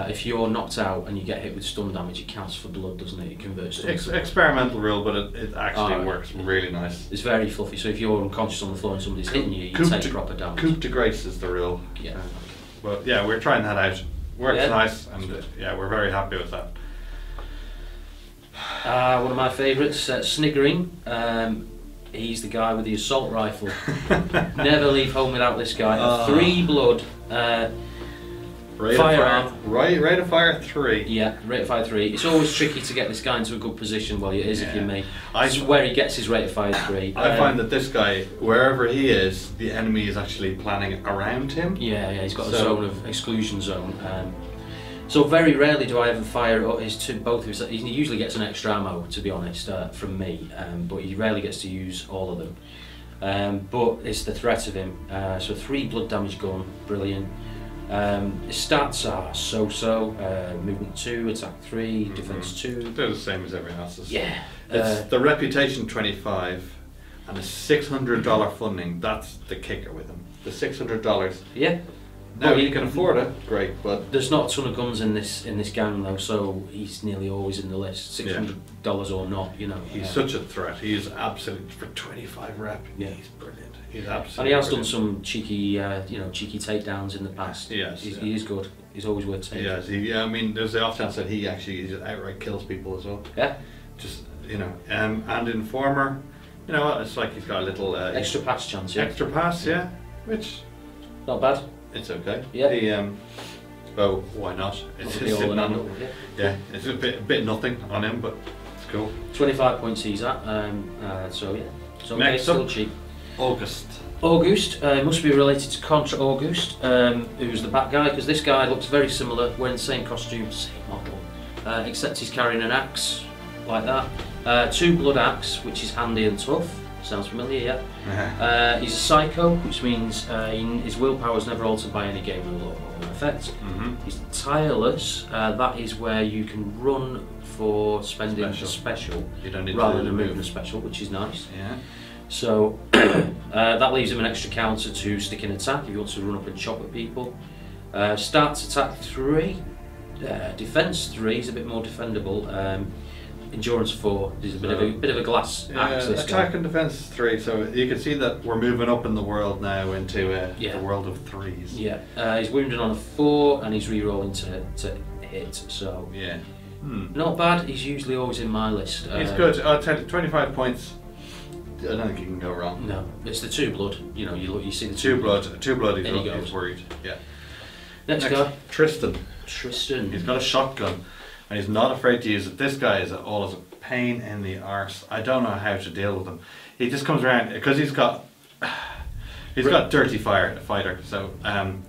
if you're knocked out and you get hit with stun damage, it counts for blood, doesn't it? It converts to experimental rule, but it actually works really nice. It's very fluffy, so if you're unconscious on the floor and somebody's hitting you, you take proper damage. Coup de grace is the rule. Yeah. But yeah, we're trying that out. Works nice, and we're very happy with that. One of my favourites, Sniggering. He's the guy with the assault rifle. Never leave home without this guy. 3 blood. Firearm. Rate of fire 3. Yeah, rate of fire 3. It's always tricky to get this guy into a good position. Well, it is if you're me. It's where he gets his rate of fire 3. I find that this guy, wherever he is, the enemy is actually planning around him. Yeah, he's got a zone of exclusion zone. So very rarely do I ever fire both of his. He usually gets an extra ammo, to be honest, from me, but he rarely gets to use all of them. But it's the threat of him. So 3 blood damage gun, brilliant. His stats are so-so, movement 2, attack 3, defense 2. They're the same as everyone else's. Yeah. It's the reputation 25 and the $600 funding. That's the kicker with him. The $600. Yeah. Now he can afford it, great, but there's not a ton of guns in this gang though, so he's nearly always in the list. $600 or not, you know. He's such a threat. He is absolute for 25 rep. Yeah, he's brilliant. He's absolutely. And he has brilliant. done some cheeky, cheeky takedowns in the past. Yes, he is good. He's always worth taking. Yes, I mean, there's the off chance that he actually just outright kills people as well. Yeah. Just and Informer, you know, it's like he's got a little extra pass chance. Yeah. Extra pass, yeah, which not bad. It's okay. Yeah. Well, why not? It's sitting on. Yeah, it's a bit nothing on him, but it's cool. 25 points he's at. So yeah. So next still up, cheap. August. Must be related to Contra August, who's the bad guy, because this guy looks very similar. Wearing the same costume, same model, except he's carrying an axe like that. 2 blood axe, which is handy and tough. Sounds familiar, yeah. He's a psycho, which means his willpower is never altered by any game rule or effect. He's tireless. That is where you can run for spending a special you don't need rather to than move. moving a special, which is nice. Yeah. So that leaves him an extra counter to stick in attack if he wants to run up and chop at people. Starts attack 3, defense 3 is a bit more defendable. Endurance 4. There's a bit of a glass axe. This attack guy. and defense 3. So you can see that we're moving up in the world now into the world of 3s. Yeah. He's wounded on a 4 and he's re-rolling to hit. So yeah. Not bad. He's usually always in my list. He's good. I'll tell you, 25 points. I don't think you can go wrong. No, it's the 2 blood. You know, you see the 2 blood. 2 blood. He's worried. Yeah. Next guy. Tristan. He's got a shotgun, and he's not afraid to use it. This guy is always a pain in the arse. I don't know how to deal with him. He just comes around because he's got dirty fighter. So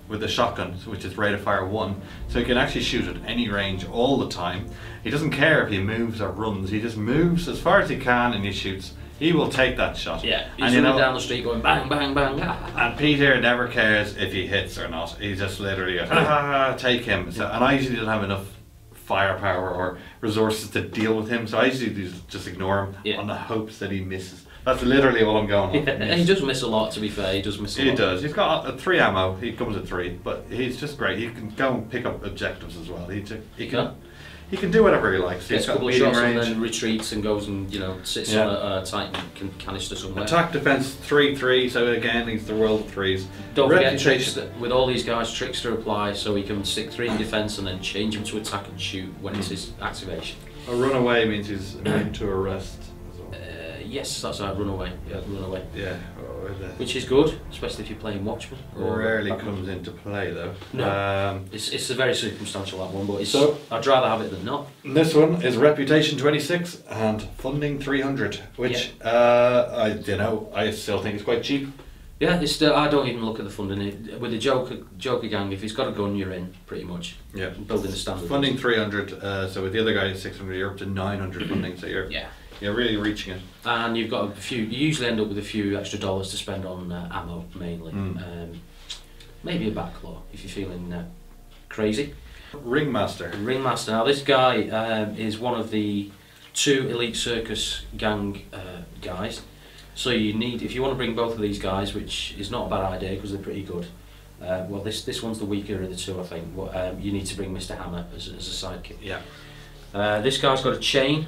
with the shotgun, which is rate of fire 1, so he can actually shoot at any range all the time. He doesn't care if he moves or runs. He just moves as far as he can and he shoots. He will take that shot. Yeah, he's running down the street going bang, bang, bang. And Peter never cares if he hits or not. He just literally goes, take him. So, and I usually don't have enough firepower or resources to deal with him, so I usually just ignore him on the hopes that he misses. That's literally all I'm going on. Yeah, he does miss a lot, to be fair. He does miss a lot. He does. He's got a 3 ammo. He comes at 3, but he's just great. He can go and pick up objectives as well. He can do whatever he likes. Gets He's a couple of medium shots range. and then retreats and goes and sits on a tight canister somewhere. Attack defense 3-3. So again, he's the world of 3s. Don't forget Trickster. With all these guys, Trickster apply, so he can stick 3 in defense and then change him to attack and shoot when it's his activation. A runaway means he's immune to arrest. Yes, that's right. Runaway. Yeah, runaway. Yeah. Which is good, especially if you're playing Watchmen. Rarely comes into play though. No. It's a very circumstantial that one, but I'd rather have it than not. This one is Reputation 26 and Funding 300, which I still think is quite cheap. Yeah, it's still, I don't even look at the funding. With the Joker gang, if he's got a gun, you're in, pretty much. Yeah. Building the standard. Funding 300, so with the other guy it's 600, you're up to 900 funding, so you're really reaching it. And you've got you usually end up with a few extra dollars to spend on ammo, mainly. Maybe a backlaw, if you're feeling crazy. Ringmaster. Now this guy is one of the 2 Elite Circus gang guys. So if you want to bring both of these guys, which is not a bad idea because they're pretty good. Well, this one's the weaker of the 2, I think. But you need to bring Mr. Hammer as a sidekick. Yeah. This guy's got a chain,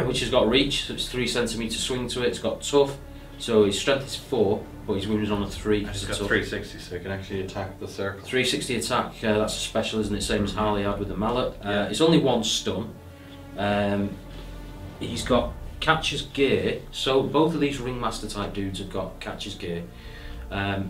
which has got reach, so it's 3 centimetre swing to it. It's got tough, so his strength is 4, but his wound is on a 3. He's got 360, so he can actually attack the circle. 360 attack. That's a special, isn't it? Same as Harley had with the mallet. It's only 1 stun. He's got catcher's gear, so both of these ringmaster type dudes have got catcher's gear. I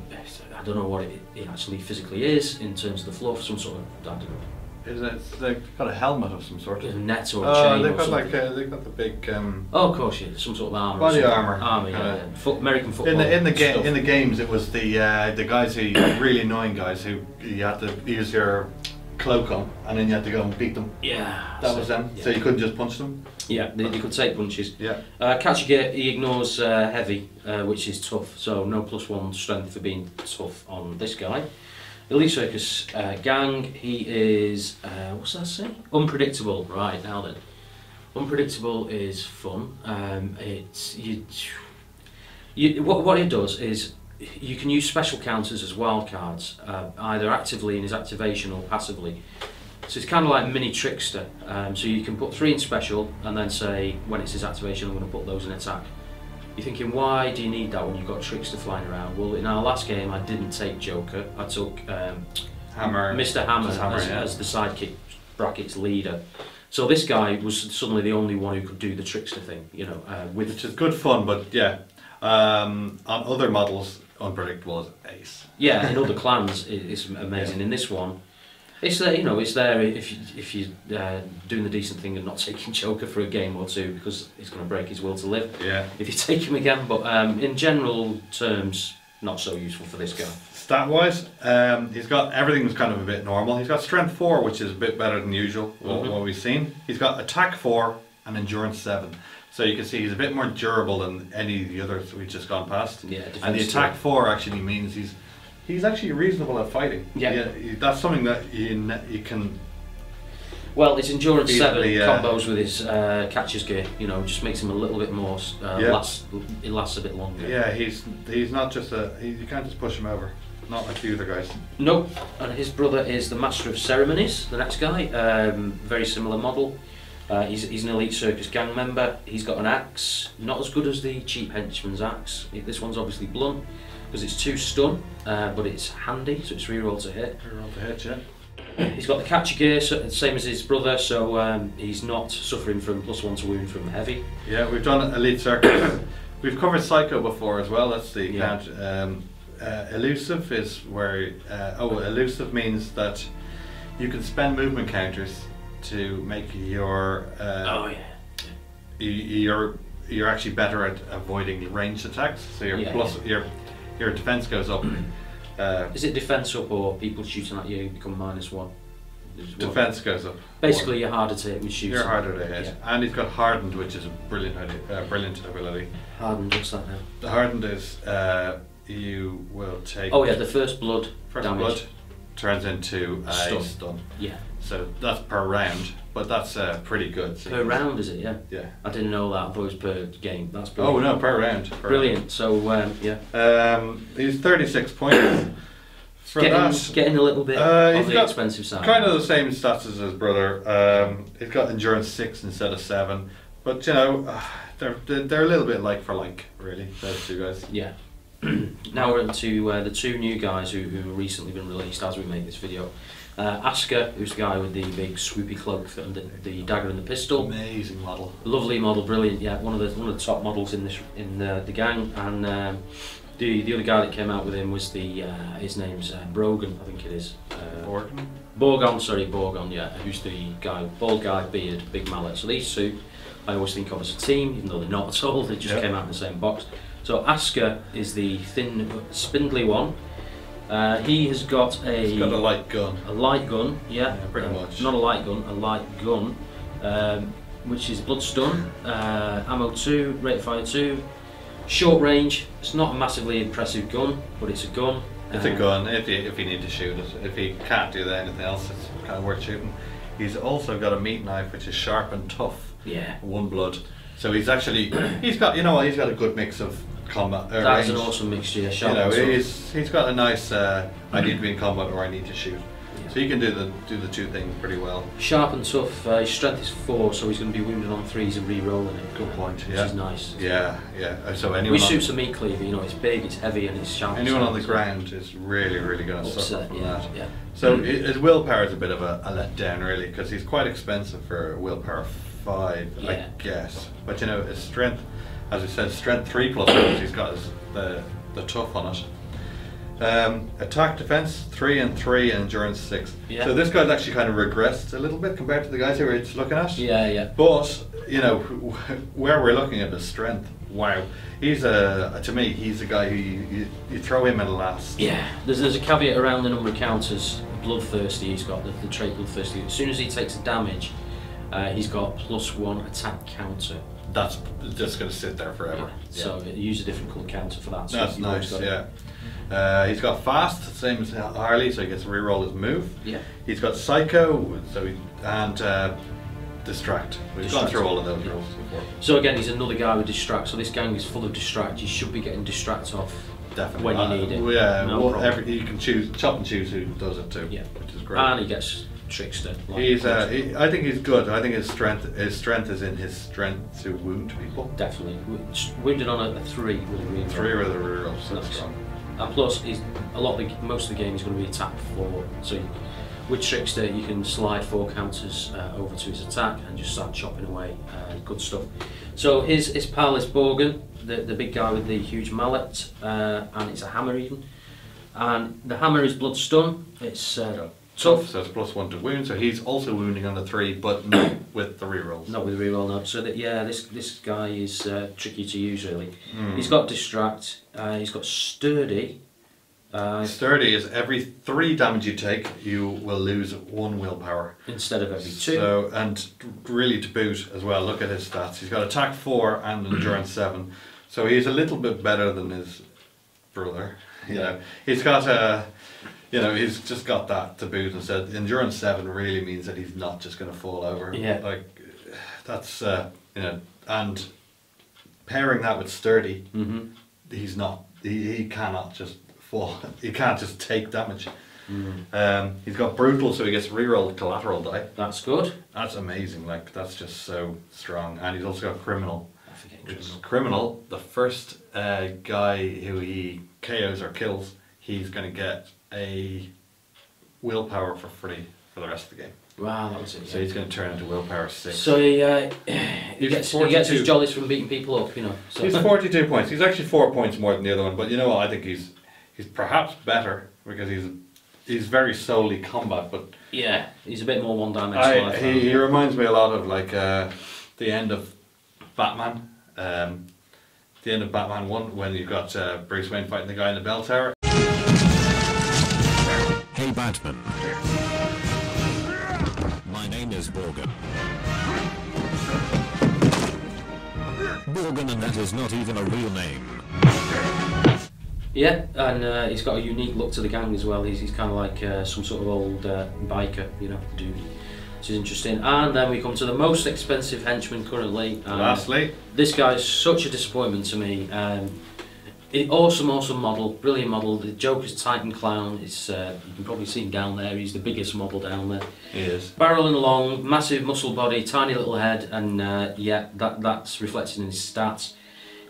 don't know what it actually physically is in terms of the fluff, some sort of, I don't know. They've got a helmet of some sort. A net or a chain. They've got they've got the big. Oh, of course, yeah, some sort of armor. Body armor. American football. In the games, it was the guys who really annoying guys who you had to use your cloak on, and then you had to go and beat them. Yeah, that was them. Yeah. So you couldn't just punch them. Yeah, they could take punches. Yeah. Catcher gear, he ignores heavy, which is tough. So no +1 strength for being tough on this guy. Elite Circus gang. He is what's that say? Unpredictable. Right, now then, unpredictable is fun. It's what it does is you can use special counters as wild cards, either actively in his activation or passively. So it's kind of like mini trickster. So you can put 3 in special and then say when it's his activation I'm going to put those in attack. You're thinking, why do you need that when you've got Trickster flying around? Well, in our last game I didn't take Joker, I took Mr. Hammer as the sidekick brackets leader. So this guy was suddenly the only one who could do the Trickster thing, you know. Which is good fun, but yeah, on other models, Unpredictable is ace. Yeah, in other clans it's amazing. In this one, it's there, you know, it's there if you're doing the decent thing and not taking Joker for a game or two, because it's going to break his will to live. Yeah. If you take him again, but in general terms, not so useful for this guy. Stat-wise, he's got everything's kind of a bit normal. He's got Strength 4, which is a bit better than usual. What we've seen. He's got Attack 4 and Endurance 7. So you can see he's a bit more durable than any of the others we've just gone past. Yeah. And the Attack 4 actually means he's actually reasonable at fighting. Yeah. That's something that you can. Well, his Endurance 7 combos with his catcher's gear, you know, just makes him a little bit more, it lasts a bit longer. Yeah, he's not just you can't just push him over, not like the other guys. Nope, and his brother is the Master of Ceremonies, the next guy, very similar model. He's an Elite Circus gang member. He's got an axe, not as good as the cheap henchman's axe. This one's obviously blunt, because it's 2 stun, but it's handy, so it's reroll to hit. Reroll to hit, yeah. He's got the catcher gear, same as his brother, so he's not suffering from +1 to wound from heavy. Yeah, we've done Elite Circus. We've covered Psycho before as well. That's the count. Elusive is where elusive means that you can spend movement counters to make your you're actually better at avoiding ranged attacks. So your defense goes up. Is it defense up or people shooting at you become -1? Defense goes up. Basically, you're harder to hit with shooting. You're harder to hit, and he's got hardened, which is a brilliant ability. Hardened, what's that now? The hardened is you will take. Oh yeah, the first blood damage. Blood turns into a stun. Yeah. So that's per round, but that's pretty good. Per round, is it? Yeah. Yeah. I didn't know that. I thought it was per game. That's brilliant. Oh no, per round. Brilliant. So yeah. He's 36 points. Getting a little bit on the expensive side. Kind of the same stats as his brother. He's got Endurance 6 instead of 7, but you know they're a little bit like for like, really. Those two guys. Yeah. Now we're into the 2 new guys who have recently been released as we make this video. Asuka, who's the guy with the big swoopy cloak and the dagger and the pistol. Amazing model. Lovely model, brilliant. Yeah, one of the top models in the gang. And the other guy that came out with him was his name's Brogan, I think it is. Borgon. Yeah, who's the guy, bald guy, beard, big mallet. So these 2, I always think of as a team, even though they're not at all. They just came out in the same box. So Asuka is the thin, spindly one. He's got a light gun. A light gun, yeah. Pretty much. Not a light gun, a light gun, which is blood stun, ammo 2, rate of fire 2, short range. It's not a massively impressive gun, but it's a gun. It's a gun if you need to shoot it. If you can't do anything else, it's kind of worth shooting. He's also got a meat knife, which is sharp and tough. Yeah. 1 blood. So he's got a good mix of combat. That's an awesome mixture. Yeah, sharp and tough. He's got a nice. I need to be in combat or I need to shoot. Yeah. So you can do the 2 things pretty well. Sharp and tough. His strength is 4, so he's going to be wounded on 3s and re-rolling it. Good point. Which is nice. Yeah. So anyone. We shoot some meat cleaver. You know, it's big, it's heavy, and it's sharp. Anyone on the ground is really going to suffer from that. Yeah. So his willpower is a bit of a letdown, really, because he's quite expensive for willpower 5, I guess. But you know, his strength, as we said, strength 3 plus, he's got the tough on it. Attack, defense 3 and 3, and endurance 6. Yeah. So this guy's actually kind of regressed a little bit compared to the guys who we're just looking at. Yeah. But you know, where we're looking at his strength, wow, to me, he's a guy who you throw him in last. Yeah. There's a caveat around the number of counters. Bloodthirsty, he's got the trait bloodthirsty. As soon as he takes a damage, he's got +1 attack counter. That's just going to sit there forever. Yeah. So use a different colour counter for that. So that's nice. Yeah. He's got fast, same as Harley, so he gets to reroll his move. Yeah. He's got psycho, and distract. We've gone through all of those rules before. So again, he's another guy with distract. So this gang is full of distract. You should be getting distract off Definitely. when you need it. Yeah, no problem. you can chop and choose who does it too. Yeah, which is great. And he gets trickster. He's I think he's good. I think his strength is in his strength to wound people. Definitely. Wounded on a 3 with a reroll. 3 with a reroll, so that's strong. And plus, most of the game is going to be attack 4. So with trickster, you can slide 4 counters over to his attack and just start chopping away. Good stuff. So his pal is Borgen, the big guy with the huge mallet, and it's a hammer even. And the hammer is blood stun. It's tough. So it's +1 to wound. So he's also wounding on the 3, but not with the rerolls. Not with the reroll, no. So this guy is tricky to use really. He's got distract. He's got sturdy. Sturdy is every 3 damage you take, you will lose 1 willpower instead of every 2. So, and really to boot as well, look at his stats. He's got attack 4 and endurance 7. So he's a little bit better than his brother. You know, he's got he's just got that to boot instead. Endurance 7 really means that he's not just going to fall over. Yeah. Like that's and pairing that with sturdy, he's not. He cannot just fall. He can't just take damage. He's got brutal, so he gets reroll collateral die. That's good. That's amazing. Like that's just so strong. And he's also got criminal. Criminal. The first guy who he KOs or kills, he's going to get a willpower for free for the rest of the game. Wow, that was it. So he's going to turn into willpower 6. So he gets his jollies from beating people up, you know. So. He's 42 points. He's actually 4 points more than the other one. But you know what? I think he's perhaps better because he's very solely combat. But yeah, he's a bit more one-dimensional. He reminds me a lot of like the end of Batman. The end of Batman 1 when you've got Bruce Wayne fighting the guy in the bell tower. Hey Batman. My name is Borgen. Borgen, and that is not even a real name. Yeah, and he's got a unique look to the gang as well. He's kind of like some sort of old biker, you know, dude. Which is interesting. And then we come to the most expensive henchman currently. Lastly. This guy is such a disappointment to me. Awesome model, brilliant model. The Joker's Titan Clown is, you can probably see him down there, he's the biggest model down there. He is. Barreling along, massive muscle body, tiny little head, and yeah, that's reflected in his stats.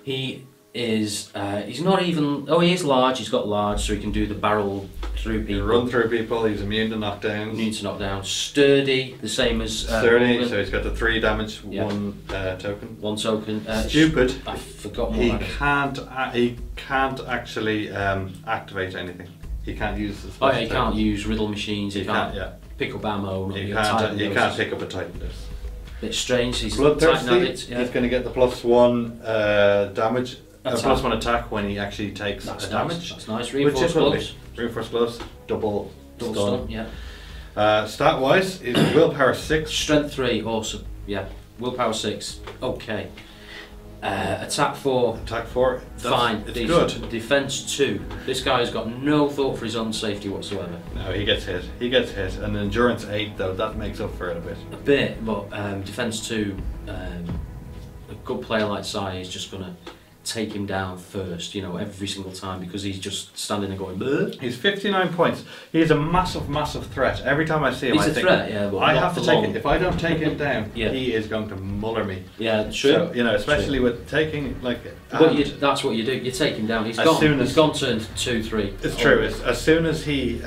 He is, he's not even, he is large, he's got large, so he can do the barrel through people. He can run through people, he's immune to knockdowns. Immune to knockdown. Sturdy, the same as Sturdy, Morgan. so he's got the 3 damage, 1 token. 1 token. Stupid. I forgot more he about it. He can't actually activate anything. He can't use his he can't use riddle machines, he can't pick up ammo. He can't pick up a Titan dose. Bit strange, he's Bloodthirsty, Titan addict, yeah. he's going to get the +1 damage. +1 attack when he actually takes a damage. That's nice. Reinforced gloves. Reinforced gloves, double stun, yeah. Stat wise, is willpower 6. Strength 3, awesome. Yeah. Willpower 6, okay. Attack 4. Attack 4. Fine. It's good. Defense 2. This guy's got no thought for his own safety whatsoever. No, he gets hit. He gets hit. And endurance 8 though, that makes up for it a bit. A bit, but defense 2, a good player like Sai is just gonna take him down first, you know, every single time, because he's just standing there going, bleh. He's 59 points. He's a massive threat. Every time I see him, he's a threat, yeah, but I have to take it. If I don't take him down, yeah. he is going to muller me. Yeah, true. So, you know, especially with taking, like... that's what you do. You take him down. He's gone turn 2-3. It's true. As soon as he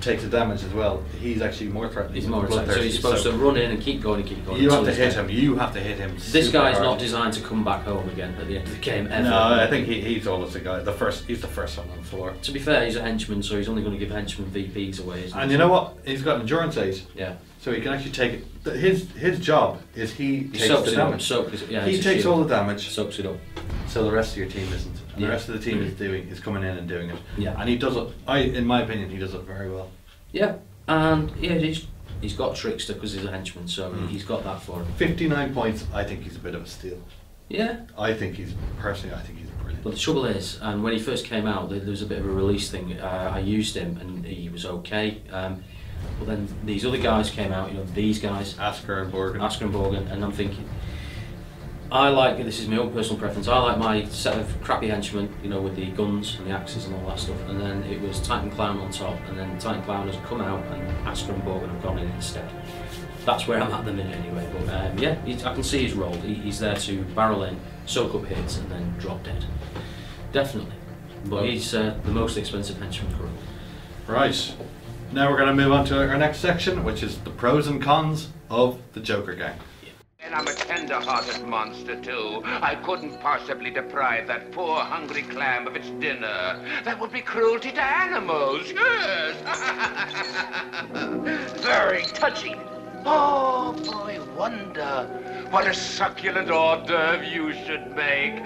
takes the damage as well, he's actually more threatening. He's more threatening. So he's supposed to run in and keep going and keep going. You have to hit him. You have to hit him. This guy's not designed to come back home again at the end of the game ever. No, I think he's always the guy. He's the first one on the floor. To be fair, he's a henchman, so he's only going to give henchmen VPs away. And you know what? He's got endurance 8. Yeah. So he can actually take it. His job is he takes the damage. He takes all the damage. Soaks it up. So the rest of your team isn't. And the rest of the team is coming in and doing it. Yeah. And he does it. In my opinion, he does it very well. Yeah. And yeah, he's got trickster because he's a henchman, so he's got that for him. 59 points. I think he's a bit of a steal. Yeah. I think he's But the trouble is, and when he first came out, there was a bit of a release thing. I used him, and he was okay. But then these other guys came out, you know, these guys. Asker and Borgen, and I'm thinking, I like, this is my own personal preference, I like my set of crappy henchmen, you know, with the guns and the axes and all that stuff, and then it was Titan Clown on top, and then Titan Clown has come out and Asker and Borgen have gone in instead. That's where I'm at the minute anyway, but yeah, I can see his role. He's there to barrel in, soak up hits, and then drop dead. Definitely. But he's the most expensive henchman crew. Right. Now we're going to move on to our next section, which is the pros and cons of the Joker gang. And I'm a tender-hearted monster, too. I couldn't possibly deprive that poor, hungry clam of its dinner. That would be cruelty to animals, yes. Very touching. Oh, boy, wonder what a succulent hors d'oeuvre you should make.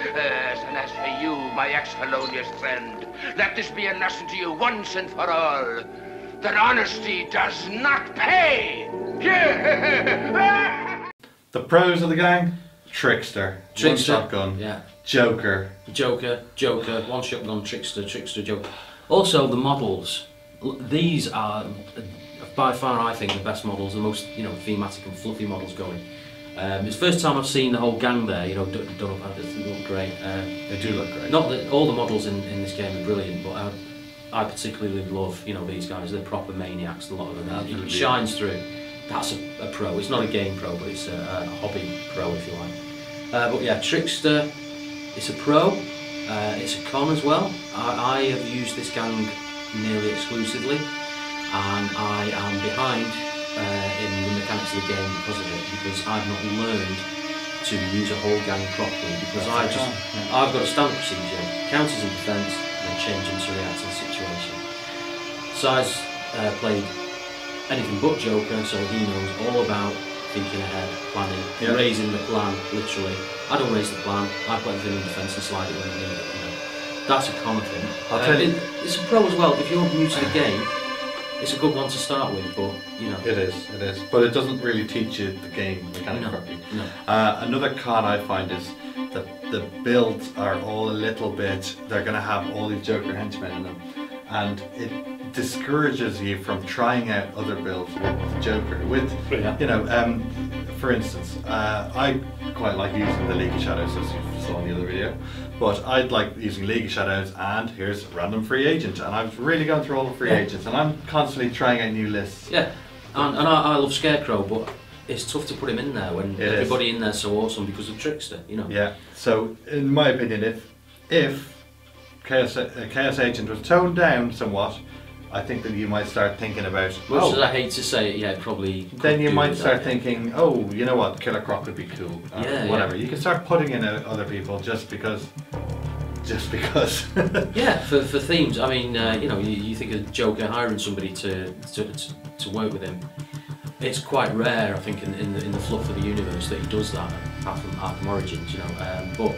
Yes, and as for you, my ex-felonious friend, let this be a lesson to you once and for all, that honesty does not pay. The pros of the gang: Trickster, one shotgun, yeah. Joker, one shotgun, Trickster, Joker. Also the models. These are by far, I think, the best models, the most, you know, thematic and fluffy models going. It's the first time I've seen the whole gang there, you know, done up. They look great. They do look great. Not that all the models in this game are brilliant, but I particularly love, you know, these guys. They're proper maniacs, a lot of them. It shines through. That's a pro. It's not a game pro, but it's a hobby pro, if you like. But yeah, Trickster, it's a pro. It's a con as well. I have used this gang nearly exclusively, and I am behind in the mechanics of the game because of it, because I've not learned to use a whole gang properly, because I've got a standard procedure, counters and defence, and then change them to react to the situation. Size played anything but Joker, so he knows all about thinking ahead, planning, raising the plan, literally. I don't raise the plan, I put everything in defence and slide it when I need it, you know. That's a common thing. I'll tell you. It's a pro as well. If you're new to the game, it's a good one to start with, but, you know. It is. But it doesn't really teach you the game mechanic properly. No. Another con I find is that the builds are all a little bit, they're going to have all these Joker henchmen in them, and it discourages you from trying out other builds with Joker. You know, for instance, I quite like using the League of Shadows, as you saw in the other video, but I'd like using League of Shadows, and here's random free agent, and I've really gone through all the free agents, and I'm constantly trying out new lists. Yeah, and I love Scarecrow, but it's tough to put him in there when everybody in there's so awesome because of Trickster, you know. Yeah, so in my opinion, if Chaos Agent was toned down somewhat, I think that you might start thinking about... Much as I hate to say it, yeah, probably... Then you might start thinking, oh, you know what, Killer Croc would be cool, whatever. You can start putting in other people just because. Yeah, for themes. I mean, you know, you think of Joker hiring somebody to work with him. It's quite rare, I think, in the fluff of the universe that he does that, apart from Arkham Origins, you know. But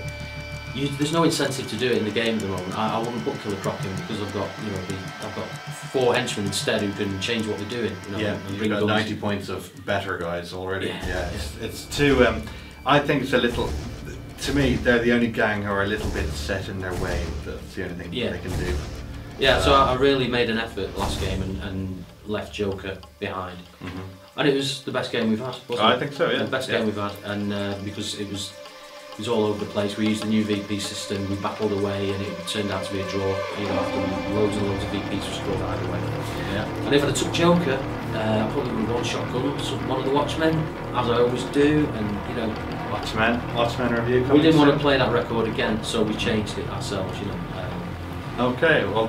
there's no incentive to do it in the game at the moment. I wouldn't put Killer Croc in because I've got, you know, I've got 4 henchmen instead who can change what they're doing. You know, yeah, you've got 90 points of better guys already. Yeah, it's too. I think it's a little. To me, they're the only gang who are a little bit set in their way. That's the only thing they can do. Yeah, so I really made an effort last game and left Joker behind. And it was the best game we've had, wasn't it? I think so, yeah. The best game we've had, and because it was all over the place. We used the new VP system, we battled away, and it turned out to be a draw. You know, after loads and loads of VPs were scored either way. Yeah. And if I'd took Joker, I probably would have gone shotgun, one of the Watchmen, as I always do, and you know. Watchmen review. We didn't want to play that record again, so we changed it ourselves. You know. Okay, well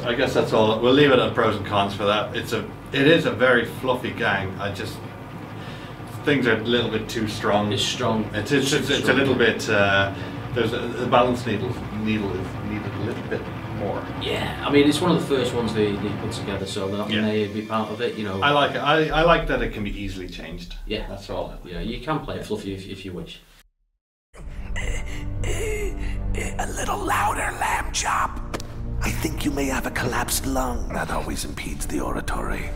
I guess that's all. We'll leave it at pros and cons for that. It is a very fluffy gang. Things are a little bit too strong. It's strong. It's a little bit. The balance needle is needed a little bit more. Yeah, I mean it's one of the first ones they put together, so that may be part of it. You know. I like it. I like that it can be easily changed. Yeah, that's all. Yeah, you can play it fluffy if you wish. A little louder, lamb chop. I think you may have a collapsed lung. That always impedes the oratory.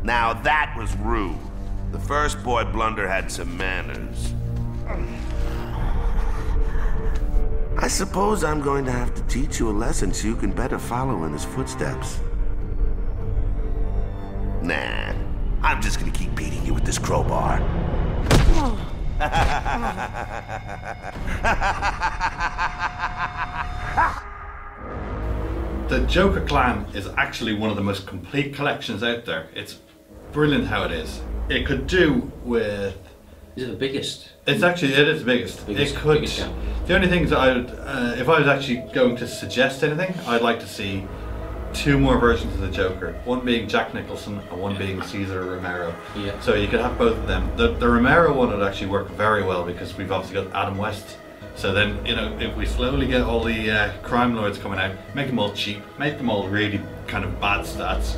Now that was rude. The first boy Blunder had some manners. I suppose I'm going to have to teach you a lesson so you can better follow in his footsteps. Nah, I'm just gonna keep beating you with this crowbar. The Joker clan is actually one of the most complete collections out there. It's brilliant how it is. It could do with... Is it the biggest? It is the biggest. It could... The only things that I would... if I was actually going to suggest anything, I'd like to see 2 more versions of the Joker. One being Jack Nicholson and one being Cesar Romero. Yeah. So you could have both of them. The Romero one would actually work very well because we've obviously got Adam West. So then, you know, if we slowly get all the crime lords coming out, make them all cheap, make them all really kind of bad stats,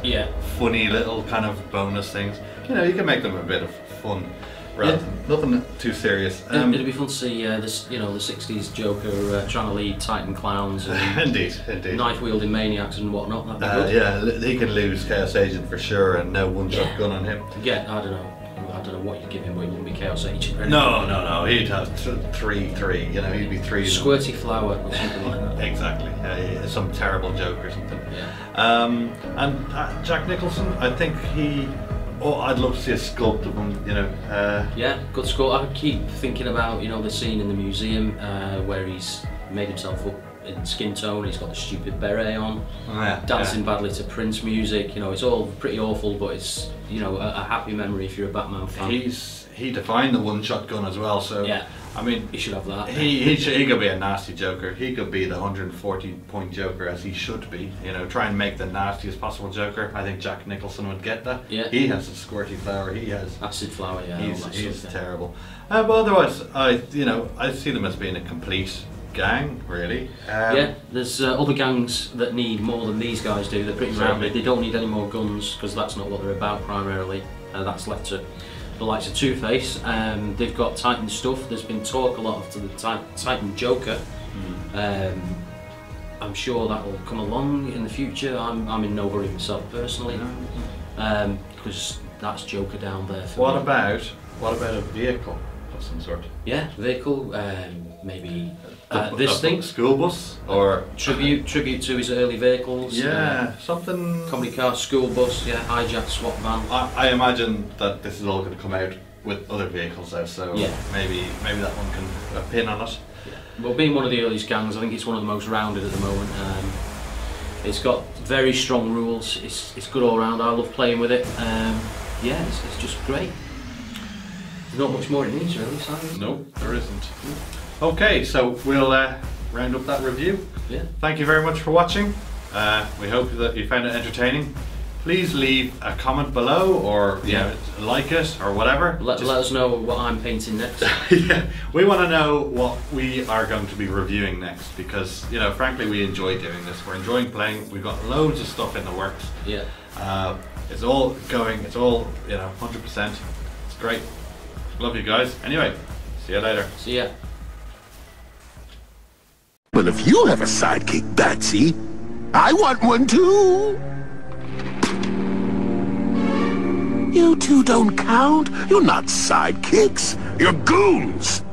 funny little kind of bonus things. You know, you can make them a bit of fun, rather than nothing too serious. It'd be fun to see this, you know, the '60s Joker trying to lead Titan clowns and indeed, knife-wielding maniacs and whatnot. That'd be good. Yeah, he can lose Chaos Agent for sure, and no one-shot gun on him. Yeah, I don't know what you'd give him, but he wouldn't be Chaos Agent. No, he'd have 3-3, you know, he'd be 3. Squirty Flower or something like that. Exactly, some terrible joke or something. Yeah. And Jack Nicholson, I think I'd love to see a sculpt of him, you know. Yeah, good sculpt. I keep thinking about, you know, the scene in the museum where he's made himself up in skin tone, he's got the stupid beret on, dancing badly to Prince music, you know, it's all pretty awful, but it's, you know, a happy memory if you're a Batman fan. He defined the one-shot gun as well, so yeah, I mean, he should have that. He could be a nasty Joker. He could be the 140-point Joker as he should be. You know, try and make the nastiest possible Joker. I think Jack Nicholson would get that. Yeah. He has a squirty flower. He has acid flower. Yeah. He's terrible. But otherwise, I see them as being a complete gang, really. Yeah, there's other gangs that need more than these guys do. They're pretty rounded. They don't need any more guns because that's not what they're about primarily. That's left to the likes of Two-Face. They've got Titan stuff. There's been talk a lot of the Titan Joker. I'm sure that will come along in the future. I'm in no hurry myself personally, because that's Joker down there. What about a vehicle of some sort? Yeah, vehicle. Maybe this thing, school bus, or tribute to his early vehicles. Yeah, something. Comedy car, school bus. Yeah, hijacked SWAT van. I imagine that this is all going to come out with other vehicles though, so maybe that one can pin on it. Yeah. Well, being one of the earliest gangs, I think it's one of the most rounded at the moment. It's got very strong rules. It's good all round. I love playing with it. Yeah, it's just great. There's not much more it needs really, Simon. No, there isn't. Okay, so we'll round up that review. Yeah. Thank you very much for watching. We hope that you found it entertaining. Please leave a comment below, or like it, or whatever. Let us know what I'm painting next. Yeah, we want to know what we are going to be reviewing next, because, you know, frankly, we enjoy doing this. We're enjoying playing. We've got loads of stuff in the works. Yeah. It's all going. It's all, you know, 100%. It's great. Love you guys. Anyway, see you later. See ya. But if you have a sidekick, Batsy, I want one too. You two don't count. You're not sidekicks. You're goons.